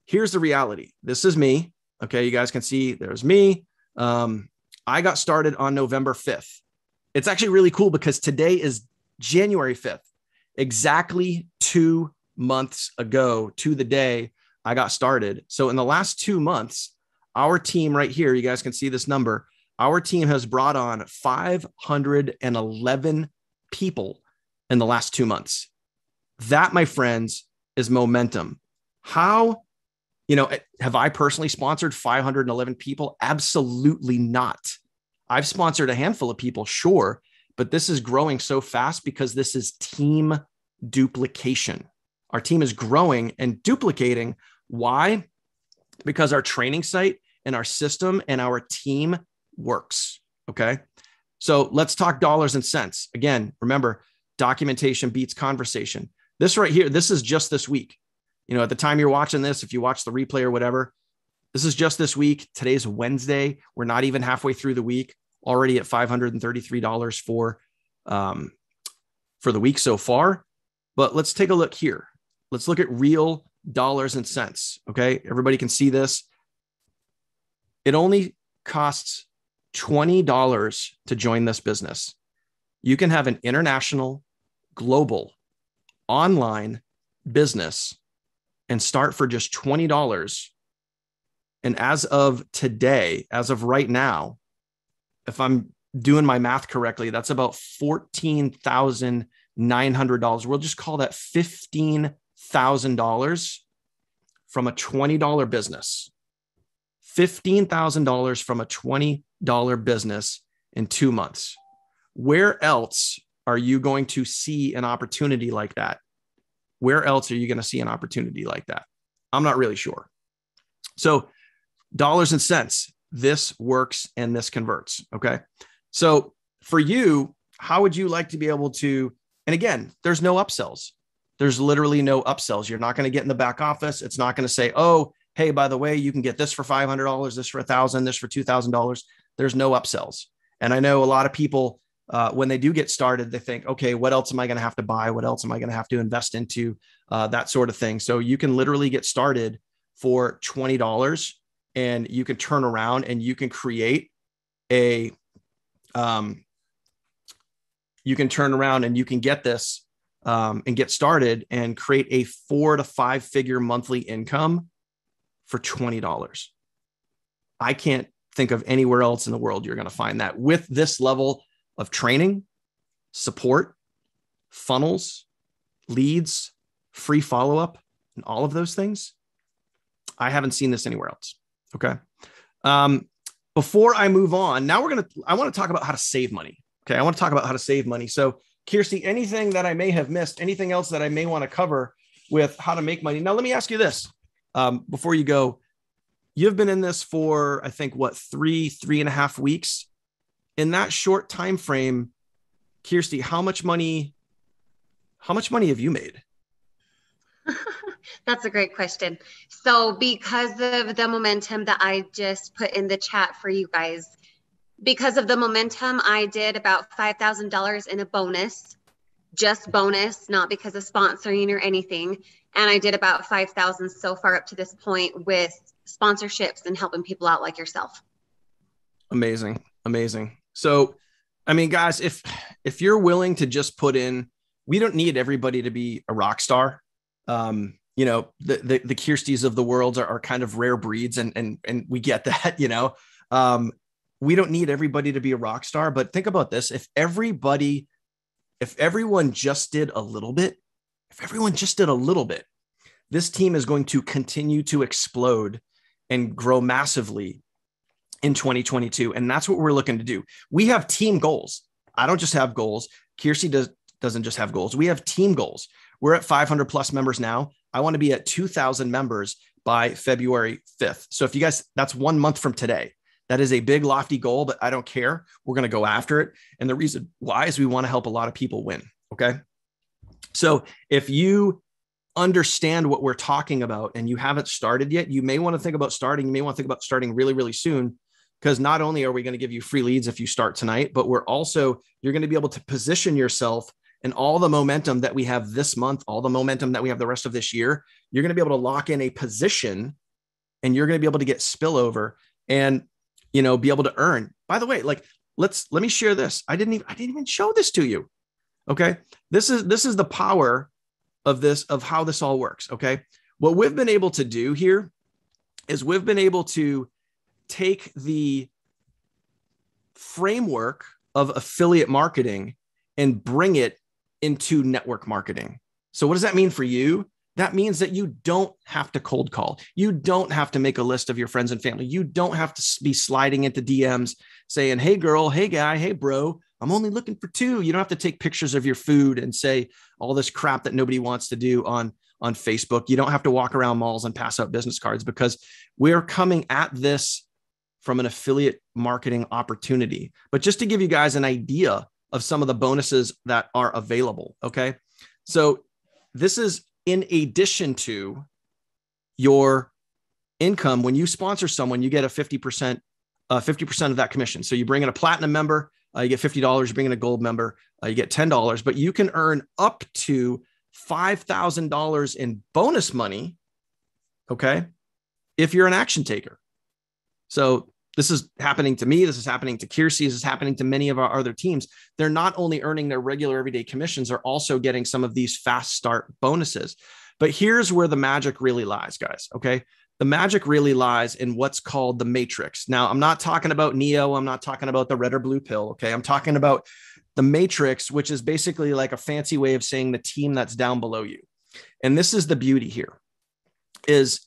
Here's the reality. This is me. Okay. You guys can see there's me. I got started on November 5th. It's actually really cool because today is January 5th, exactly 2 months ago to the day I got started. So in the last 2 months, our team right here, you guys can see this number. Our team has brought on 511 people in the last 2 months. That, my friends, is momentum. How, have I personally sponsored 511 people? Absolutely not. I've sponsored a handful of people, sure, but this is growing so fast because this is team duplication. Our team is growing and duplicating. Why? Because our training site and our system and our team works. Okay. So let's talk dollars and cents. Again, remember, documentation beats conversation. This right here, this is just this week. At the time you're watching this, if you watch the replay or whatever, this is just this week. Today's Wednesday. We're not even halfway through the week, already at $533 for the week so far. But let's take a look here. Let's look at real dollars and cents. Okay. Everybody can see this. It only costs $20 to join this business. You can have an international, global, online business and start for just $20. And as of today, as of right now, if I'm doing my math correctly, that's about $14,900. We'll just call that $15,000 from a $20 business. $15,000 from a $20 business in 2 months. Where else are you going to see an opportunity like that? Where else are you going to see an opportunity like that? I'm not really sure. So dollars and cents, this works and this converts. Okay. So for you, how would you like to be able to, and again, there's no upsells. There's literally no upsells. You're not going to get in the back office. It's not going to say, oh, hey, by the way, you can get this for $500, this for $1,000, this for $2,000. There's no upsells. And I know a lot of people, when they do get started, they think, okay, what else am I going to have to buy? What else am I going to have to invest into? That sort of thing. So you can literally get started for $20 and you can turn around and you can create a, you can turn around and you can get this and get started and create a 4 to 5 figure monthly income for $20. I can't think of anywhere else in the world you're going to find that with this level of training, support, funnels, leads, free follow-up, and all of those things. I haven't seen this anywhere else. Okay. Before I move on, now I want to talk about how to save money. Okay. I want to talk about how to save money. So Kirsty, anything that I may have missed, anything else that I may want to cover with how to make money. Now, let me ask you this before you go. You've been in this for, I think, what, 3.5 weeks. In that short time frame, Kirsty, how much money have you made? That's a great question. So because of the momentum that I just put in the chat for you guys, because of the momentum, I did about $5,000 in a bonus, just bonus, not because of sponsoring or anything. And I did about 5,000 so far up to this point with sponsorships and helping people out like yourself. Amazing. Amazing. So, I mean, guys, if you're willing to just put in, we don't need everybody to be a rock star. You know, the Kirstys of the world are kind of rare breeds and we get that, you know, we don't need everybody to be a rock star, but think about this. If everyone just did a little bit, this team is going to continue to explode and grow massively in 2022. And that's what we're looking to do. We have team goals. I don't just have goals. Kirsty doesn't just have goals. We have team goals. We're at 500 plus members now. I want to be at 2,000 members by February 5th. So if you guys, that's 1 month from today. That is a big, lofty goal, but I don't care. We're going to go after it. And the reason why is we want to help a lot of people win. Okay. So if you understand what we're talking about and you haven't started yet, you may want to think about starting. You may want to think about starting really, really soon, because not only are we going to give you free leads if you start tonight, but you're going to be able to position yourself and all the momentum that we have this month, all the momentum that we have the rest of this year. You're going to be able to lock in a position and you're going to be able to get spillover and, you know, be able to earn. By the way, like, let me share this. I didn't even show this to you. Okay. This is the power of how this all works. Okay. What we've been able to do here is we've been able to take the framework of affiliate marketing and bring it into network marketing. So what does that mean for you? That means that you don't have to cold call. You don't have to make a list of your friends and family. You don't have to be sliding into DMs saying, hey girl, hey guy, hey bro, I'm only looking for 2. You don't have to take pictures of your food and say all this crap that nobody wants to do on Facebook. You don't have to walk around malls and pass out business cards, because we're coming at this from an affiliate marketing opportunity. But just to give you guys an idea of some of the bonuses that are available. Okay. So this is in addition to your income. When you sponsor someone, you get a 50% of that commission. So you bring in a platinum member, you get $50. You bring in a gold member, you get $10, but you can earn up to $5,000 in bonus money. Okay. If you're an action taker. So this is happening to me. This is happening to Kirsty. This is happening to many of our other teams. They're not only earning their regular everyday commissions, they're also getting some of these fast start bonuses. But here's where the magic really lies, guys. Okay. The magic really lies in what's called the matrix. Now, I'm not talking about Neo. I'm not talking about the red or blue pill. Okay. I'm talking about the matrix, which is basically like a fancy way of saying the team that's down below you. And this is the beauty here is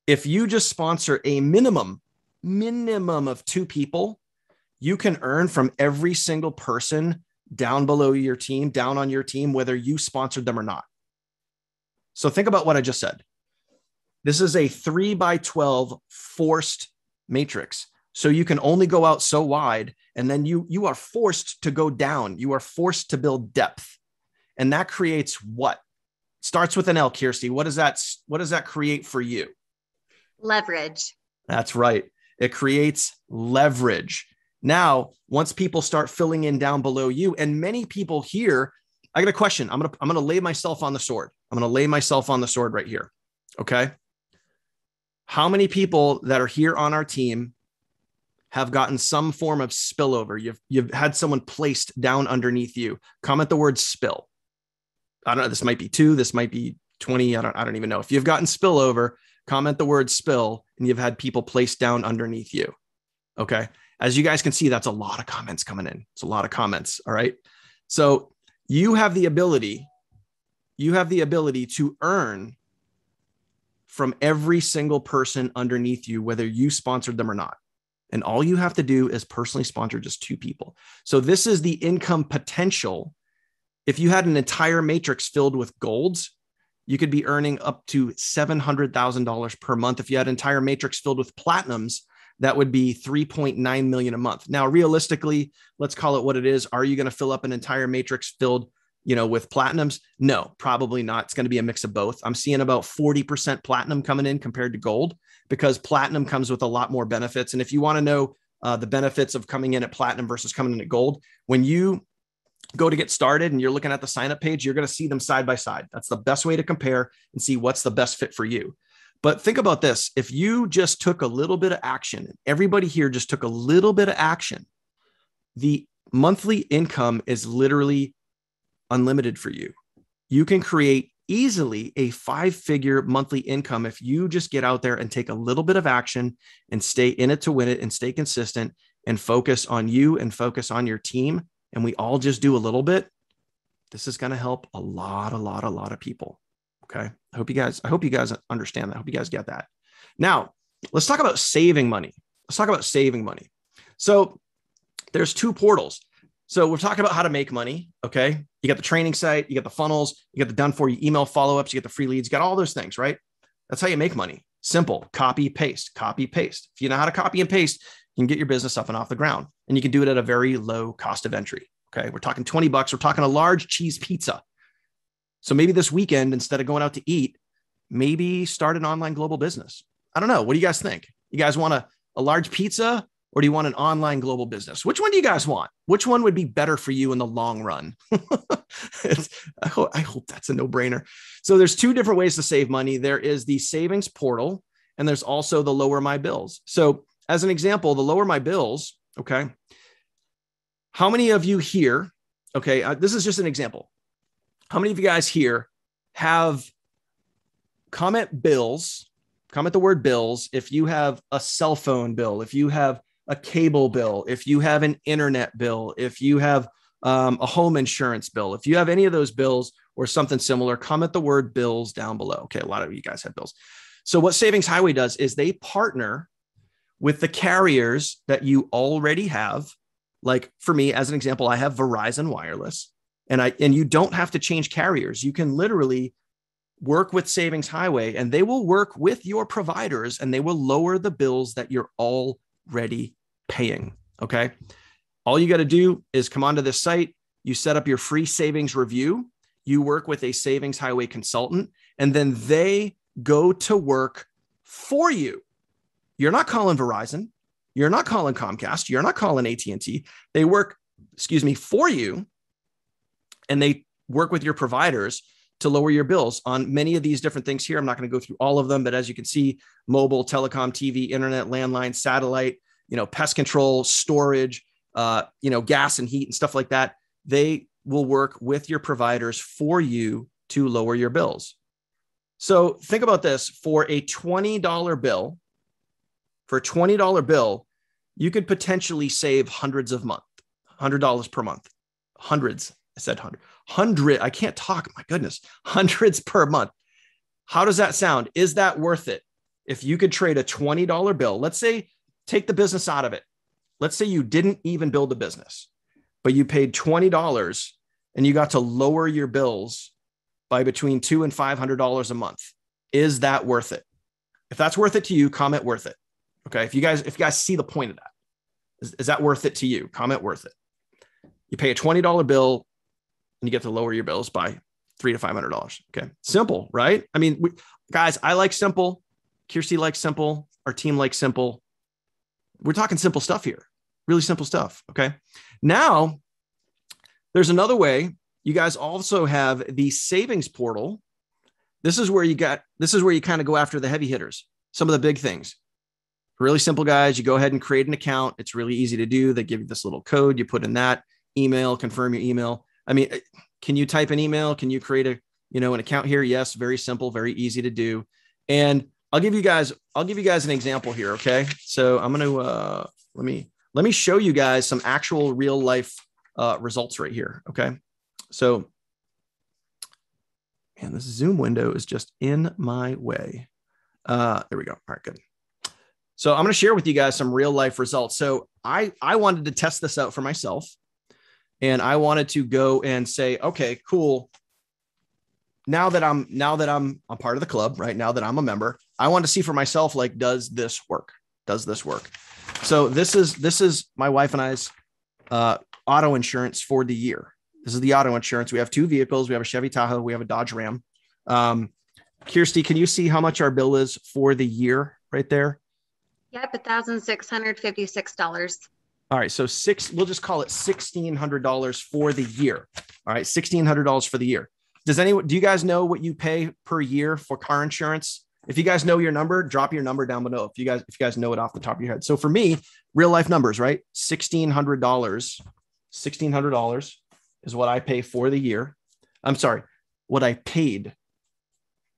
if you just sponsor a minimum of 2 people, you can earn from every single person down below your team, down on your team, whether you sponsored them or not. So think about what I just said. This is a 3x12 forced matrix. So you can only go out so wide, and then you are forced to go down. You are forced to build depth. And that creates what? Starts with an L, Kirsty. What does that create for you? Leverage. That's right. It creates leverage. Now, once people start filling in down below you, and many people here, I got a question. I'm gonna lay myself on the sword. I'm gonna lay myself on the sword right here. Okay. How many people that are here on our team have gotten some form of spillover? You've had someone placed down underneath you. Comment the word spill. I don't know. This might be 2. This might be 20. I don't even know. If you've gotten spillover, comment the word spill, and you've had people placed down underneath you. Okay. As you guys can see, that's a lot of comments coming in. It's a lot of comments. All right. So you have the ability to earn from every single person underneath you, whether you sponsored them or not. And all you have to do is personally sponsor just 2 people. So this is the income potential. If you had an entire matrix filled with golds, you could be earning up to $700,000 per month. If you had an entire matrix filled with platinums, that would be 3.9 million a month. Now, realistically, let's call it what it is. Are you going to fill up an entire matrix filled, with platinums? No, probably not. It's going to be a mix of both. I'm seeing about 40% platinum coming in compared to gold, because platinum comes with a lot more benefits. And if you want to know the benefits of coming in at platinum versus coming in at gold, when you go to get started and you're looking at the sign up page, you're going to see them side by side. That's the best way to compare and see what's the best fit for you. But think about this. If you just took a little bit of action, everybody here just took a little bit of action, the monthly income is literally unlimited for you. You can create easily a 5-figure monthly income if you just get out there and take a little bit of action and stay in it to win it and stay consistent and focus on you and focus on your team. And we all just do a little bit. This is going to help a lot of people. Okay. I hope you guys understand that. I hope you guys get that. Now, let's talk about saving money. So there's 2 portals. So we're talking about how to make money. Okay. You got the training site, you got the funnels, you got the done for you email follow-ups, you get the free leads, you got all those things, right? That's how you make money. Simple. Copy, paste. If you know how to copy and paste, you can get your business up and off the ground, and you can do it at a very low cost of entry. Okay. We're talking $20. We're talking a large cheese pizza. So maybe this weekend, instead of going out to eat, maybe start an online global business. I don't know. What do you guys think? You guys want a large pizza, or do you want an online global business? Which one do you guys want? Which one would be better for you in the long run? I hope that's a no-brainer. So there's 2 different ways to save money. There is the savings portal, and there's also the lower my bills. So as an example, the lower my bills, okay, how many of you here, okay, this is just an example. How many of you guys here have comment the word bills if you have a cell phone bill, if you have a cable bill, if you have an internet bill, if you have a home insurance bill, if you have any of those bills or something similar, comment the word bills down below. Okay, a lot of you guys have bills. So what Savings Highway does is they partner with the carriers that you already have. Like for me, as an example, I have Verizon Wireless. And you don't have to change carriers. You can literally work with Savings Highway, and they will work with your providers, and they will lower the bills that you're already paying. Okay. All you got to do is come onto this site. You set up your free savings review. You work with a Savings Highway consultant, and then they go to work for you. You're not calling Verizon. You're not calling Comcast. You're not calling AT&T. They work, for you. And they work with your providers to lower your bills on many of these different things here. I'm not going to go through all of them, but as you can see, mobile, telecom, TV, internet, landline, satellite, pest control, storage, gas and heat and stuff like that. They will work with your providers for you to lower your bills. So think about this. For a $20 bill, you could potentially save hundreds of month, $100 per month, hundreds. I said 100. I can't talk. My goodness. Hundreds per month. How does that sound? Is that worth it? If you could trade a $20 bill, let's say, take the business out of it. Let's say you didn't even build a business, but you paid $20 and you got to lower your bills by between $200 and $500 a month. Is that worth it? If that's worth it to you, comment worth it. Okay. If you guys see the point of that, is that worth it to you? Comment worth it. You pay a $20 bill and you get to lower your bills by $300 to $500. Okay. Simple, right? I mean, guys, I like simple. Kirsty likes simple. Our team likes simple. We're talking simple stuff here, really simple stuff. Okay. Now there's another way. You guys also have the savings portal. This is where you kind of go after the heavy hitters, some of the big things. Really simple, guys. You go ahead and create an account. It's really easy to do. They give you this little code. You put in that email, confirm your email. I mean, can you type an email? Can you create an account here? Yes. Very simple, very easy to do. And I'll give you guys an example here. Okay. So I'm going to, let me show you guys some actual real life results right here. Okay. So, man, this Zoom window is just in my way. There we go. All right, good. So I'm going to share with you guys some real life results. So I wanted to test this out for myself, and I wanted to go and say, okay, cool. Now that I'm a part of the club, right? Now that I'm a member, I want to see for myself, like, does this work? Does this work? So this is my wife and I's auto insurance for the year. This is the auto insurance. We have 2 vehicles. We have a Chevy Tahoe. We have a Dodge Ram. Kirsty, can you see how much our bill is for the year right there? Yep, $1,656. All right. So we'll just call it $1,600 for the year. All right. $1,600 for the year. Do you guys know what you pay per year for car insurance? If you guys know your number, drop your number down below. If you guys know it off the top of your head. So for me, real life numbers, right? $1,600 is what I pay for the year. I'm sorry, what I paid,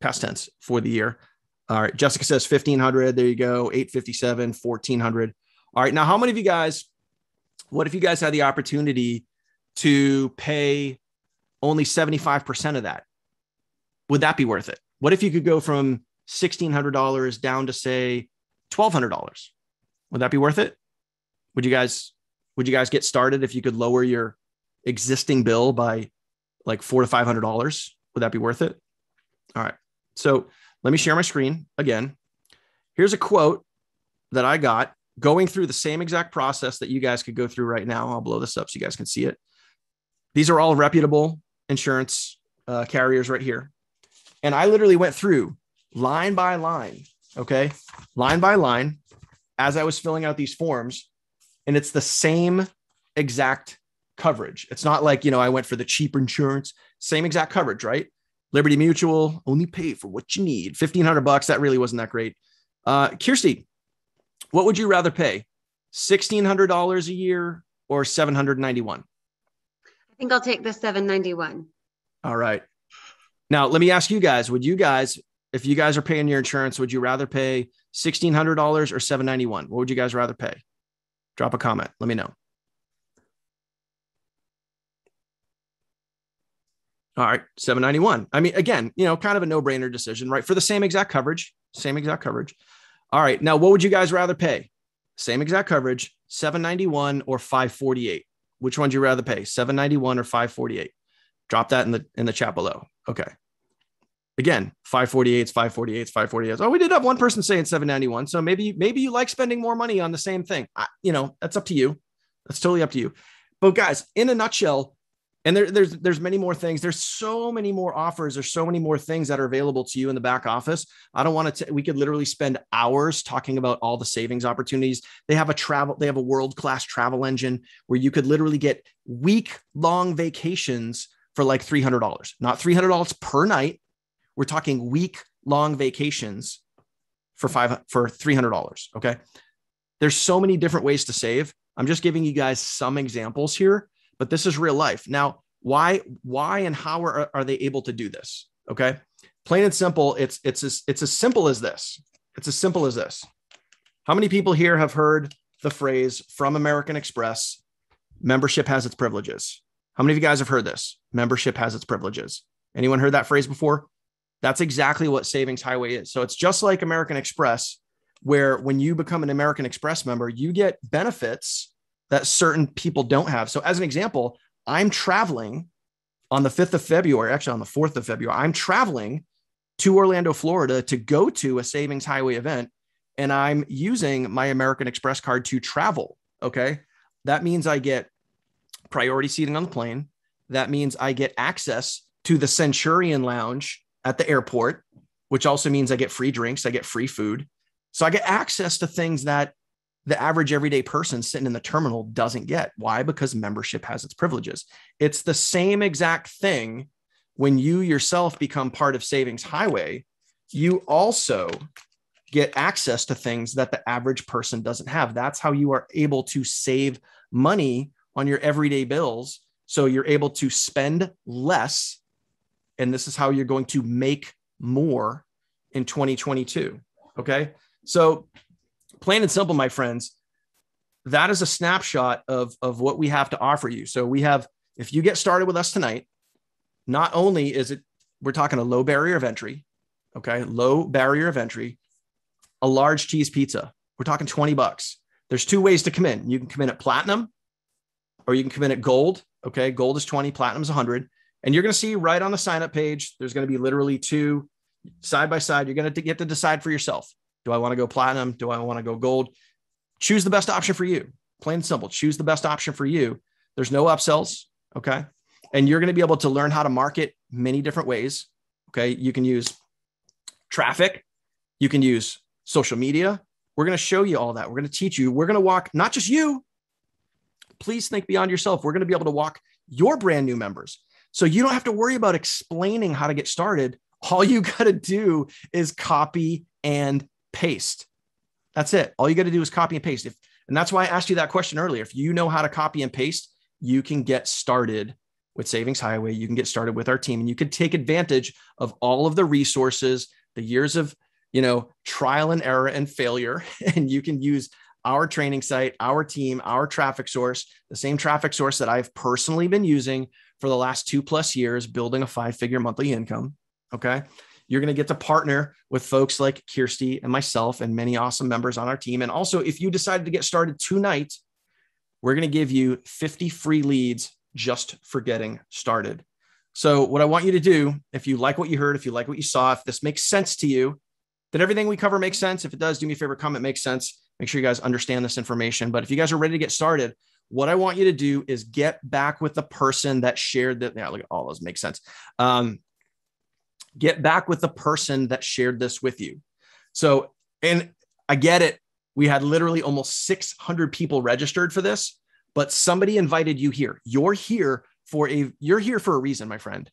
past tense, for the year. All right. Jessica says 1,500. There you go. 857, 1,400. All right. Now, how many of you guys, what if you guys had the opportunity to pay only 75% of that? Would that be worth it? What if you could go from $1,600 down to, say, $1,200? Would that be worth it? Would you guys get started if you could lower your existing bill by like $400 to $500? Would that be worth it? All right. So let me share my screen again. Here's a quote that I got going through the same exact process that you guys could go through right now. I'll blow this up so you guys can see it. These are all reputable insurance carriers right here. And I literally went through line by line, okay? Line by line as I was filling out these forms. And it's the same exact coverage. It's not like, I went for the cheaper insurance, same exact coverage, right? Liberty Mutual, only pay for what you need. $1,500. That really wasn't that great. Kirsty, what would you rather pay? $1,600 a year or $791? I think I'll take the $791. All right. Now, let me ask you guys, if you guys are paying your insurance, would you rather pay $1,600 or $791? What would you guys rather pay? Drop a comment. Let me know. All right. $791. I mean, again, kind of a no-brainer decision, right? For the same exact coverage. All right. Now, what would you guys rather pay? Same exact coverage, $791 or $548? Which one would you rather pay? $791 or $548? Drop that in the chat below. Okay. Again, 548s, 548s, 548s. Oh, we did have one person saying $791. So maybe you like spending more money on the same thing. That's up to you. That's totally up to you. But guys, in a nutshell, and there's many more things. There's so many more offers. There's so many more things that are available to you in the back office. I don't want to, we could literally spend hours talking about all the savings opportunities. They have a world-class travel engine where you could literally get week-long vacations for like $300, not $300 per night. We're talking week-long vacations for $300. Okay. There's so many different ways to save. I'm just giving you guys some examples here, but this is real life. Now, why and how are they able to do this? Okay. Plain and simple. It's as simple as this. It's as simple as this. How many people here have heard the phrase from American Express, membership has its privileges? How many of you guys have heard this? Membership has its privileges. Anyone heard that phrase before? That's exactly what Savings Highway is. So it's just like American Express, where when you become an American Express member, you get benefits that certain people don't have. So as an example, I'm traveling on the 5th of February, actually on the 4th of February, I'm traveling to Orlando, Florida to go to a Savings Highway event, and I'm using my American Express card to travel. Okay. That means I get priority seating on the plane. That means I get access to the Centurion Lounge at the airport. which also means I get free drinks, I get free food. So I get access to things that the average everyday person sitting in the terminal doesn't get. Why? Because membership has its privileges. It's the same exact thing when you yourself become part of Savings Highway. You also get access to things that the average person doesn't have. That's how you are able to save money on your everyday bills. So you're able to spend less. And this is how you're going to make more in 2022. Okay. So plain and simple, my friends, that is a snapshot of what we have to offer you. So we have, if you get started with us tonight, not only is it, we're talking a low barrier of entry. Okay. Low barrier of entry, a large cheese pizza. We're talking $20. There's two ways to come in. You can come in at platinum or you can come in at gold. Okay. Gold is 20, platinum is 100. And you're going to see right on the sign up page, there's going to be literally two side by side. You're going to get to decide for yourself. Do I want to go platinum? Do I want to go gold? Choose the best option for you. Plain and simple. Choose the best option for you. There's no upsells. Okay. And you're going to be able to learn how to market many different ways. Okay. You can use traffic. You can use social media. We're going to show you all that. We're going to teach you. We're going to walk, not just you. Please think beyond yourself. We're going to be able to walk your brand new members. So you don't have to worry about explaining how to get started. All you got to do is copy and paste. That's it. All you got to do is copy and paste. And that's why I asked you that question earlier. If you know how to copy and paste, you can get started with Savings Highway. You can get started with our team, and you can take advantage of all of the resources, the years of, trial and error and failure. And you can use our training site, our team, our traffic source, the same traffic source that I've personally been using for the last 2+ years, building a 5-figure monthly income. Okay. You're going to get to partner with folks like Kirsty and myself and many awesome members on our team. And also, if you decided to get started tonight, we're going to give you 50 free leads just for getting started. So what I want you to do, if you like what you heard, if you like what you saw, if this makes sense to you, did everything we cover make sense? If it does, do me a favor, comment makes sense. Make sure you guys understand this information. But if you guys are ready to get started, what I want you to do is get back with the person that shared that. Yeah, look at all those make sense. Get back with the person that shared this with you. So, and I get it. We had literally almost 600 people registered for this, but somebody invited you here. You're here for a reason, my friend.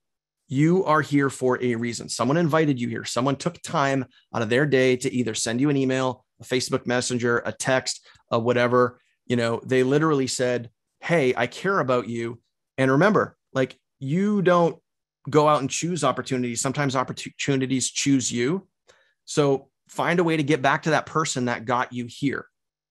You are here for a reason. Someone invited you here. Someone took time out of their day to either send you an email, a Facebook Messenger, a text, whatever. They literally said, hey, I care about you. And remember, like, you don't go out and choose opportunities. Sometimes opportunities choose you. So find a way to get back to that person that got you here.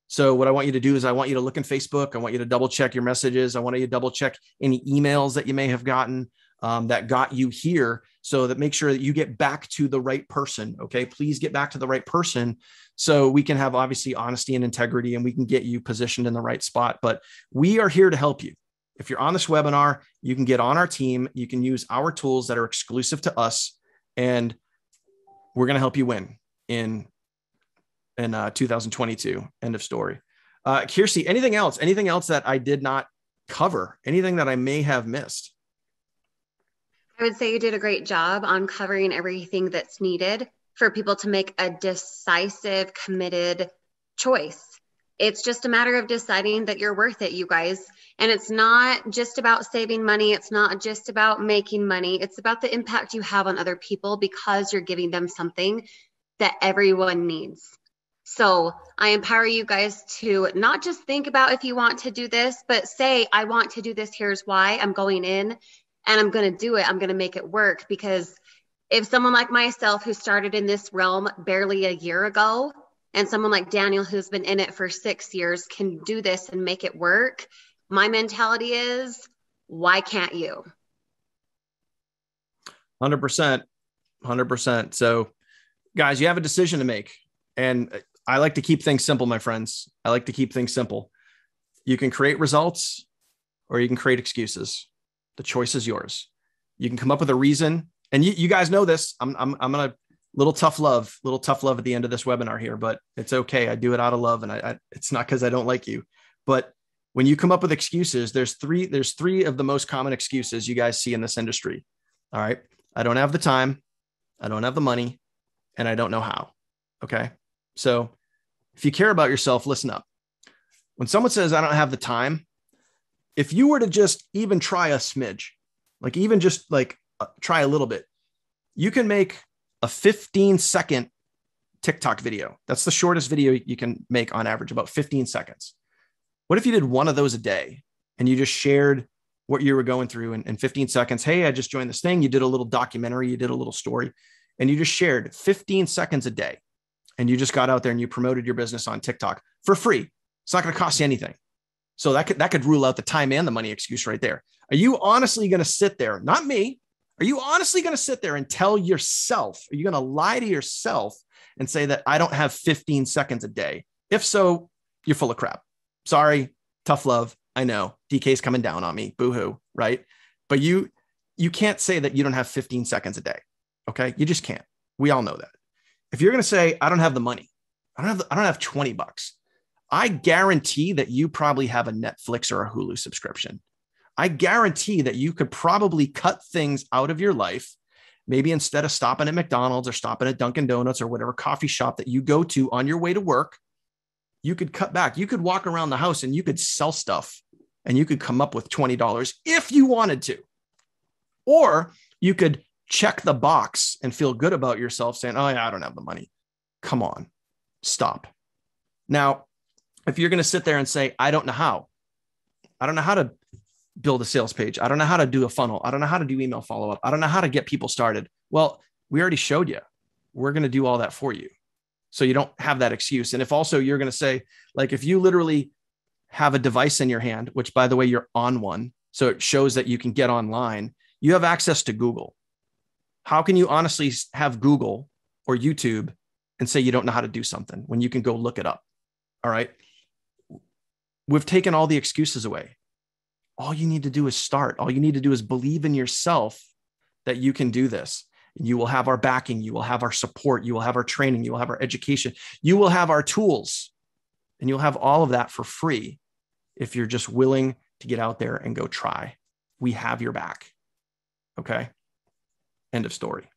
So what I want you to do is I want you to look in Facebook. I want you to double check your messages. I want you to double check any emails that you may have gotten that got you here, so that make sure that you get back to the right person. Okay. Please get back to the right person so we can have obviously honesty and integrity, and we can get you positioned in the right spot. But we are here to help you. If you're on this webinar, you can get on our team. You can use our tools that are exclusive to us, and we're going to help you win in 2022. End of story. Kirsty, anything else that I did not cover? Anything that I may have missed? I would say you did a great job on covering everything that's needed for people to make a decisive, committed choice. It's just a matter of deciding that you're worth it, you guys. And it's not just about saving money. It's not just about making money. It's about the impact you have on other people, because you're giving them something that everyone needs. So I empower you guys to not just think about if you want to do this, but say, I want to do this. Here's why. I'm going in and I'm going to do it. I'm going to make it work. Because if someone like myself, who started in this realm barely a year ago, and someone like Daniel, who's been in it for 6 years, can do this and make it work, my mentality is, why can't you? 100%. 100%. So guys, you have a decision to make. And I like to keep things simple, my friends. I like to keep things simple. You can create results or you can create excuses. The choice is yours. You can come up with a reason. And you guys know this. I'm going to little tough love at the end of this webinar here, but it's okay. I do it out of love. And it's not because I don't like you, but when you come up with excuses, there's three of the most common excuses you guys see in this industry. All right. I don't have the time. I don't have the money. and I don't know how. Okay. So if you care about yourself, listen up. When someone says, I don't have the time, if you were to just even try a smidge, like even just like try a little bit, you can make a 15-second TikTok video. That's the shortest video you can make on average, about 15 seconds. What if you did one of those a day and you just shared what you were going through in 15 seconds? Hey, I just joined this thing. You did a little documentary, you did a little story, and you just shared 15 seconds a day. And you just got out there and you promoted your business on TikTok for free. It's not going to cost you anything. So that could rule out the time and the money excuse right there. Are you honestly going to sit there? Not me. Are you honestly going to sit there and tell yourself, are you going to lie to yourself and say that I don't have 15 seconds a day? If so, you're full of crap. Sorry, tough love. I know DK's coming down on me. Boo-hoo, right? But you can't say that you don't have 15 seconds a day. Okay. You just can't. We all know that. If you're going to say, I don't have the money, I don't have $20. I guarantee that you probably have a Netflix or a Hulu subscription. I guarantee that you could probably cut things out of your life. Maybe instead of stopping at McDonald's or stopping at Dunkin' Donuts or whatever coffee shop that you go to on your way to work, you could cut back. You could walk around the house and you could sell stuff and you could come up with $20 if you wanted to. Or you could check the box and feel good about yourself saying, oh yeah, I don't have the money. Come on, stop. Now, if you're going to sit there and say, I don't know how to build a sales page. I don't know how to do a funnel. I don't know how to do email follow-up. I don't know how to get people started. Well, we already showed you. We're going to do all that for you. So you don't have that excuse. And if also you're going to say, like, if you literally have a device in your hand, which by the way, you're on one, so it shows that you can get online, you have access to Google. How can you honestly have Google or YouTube and say you don't know how to do something when you can go look it up? All right. We've taken all the excuses away. All you need to do is start. All you need to do is believe in yourself that you can do this. You will have our backing. You will have our support. You will have our training. You will have our education. You will have our tools. And you'll have all of that for free if you're just willing to get out there and go try. We have your back. Okay. End of story.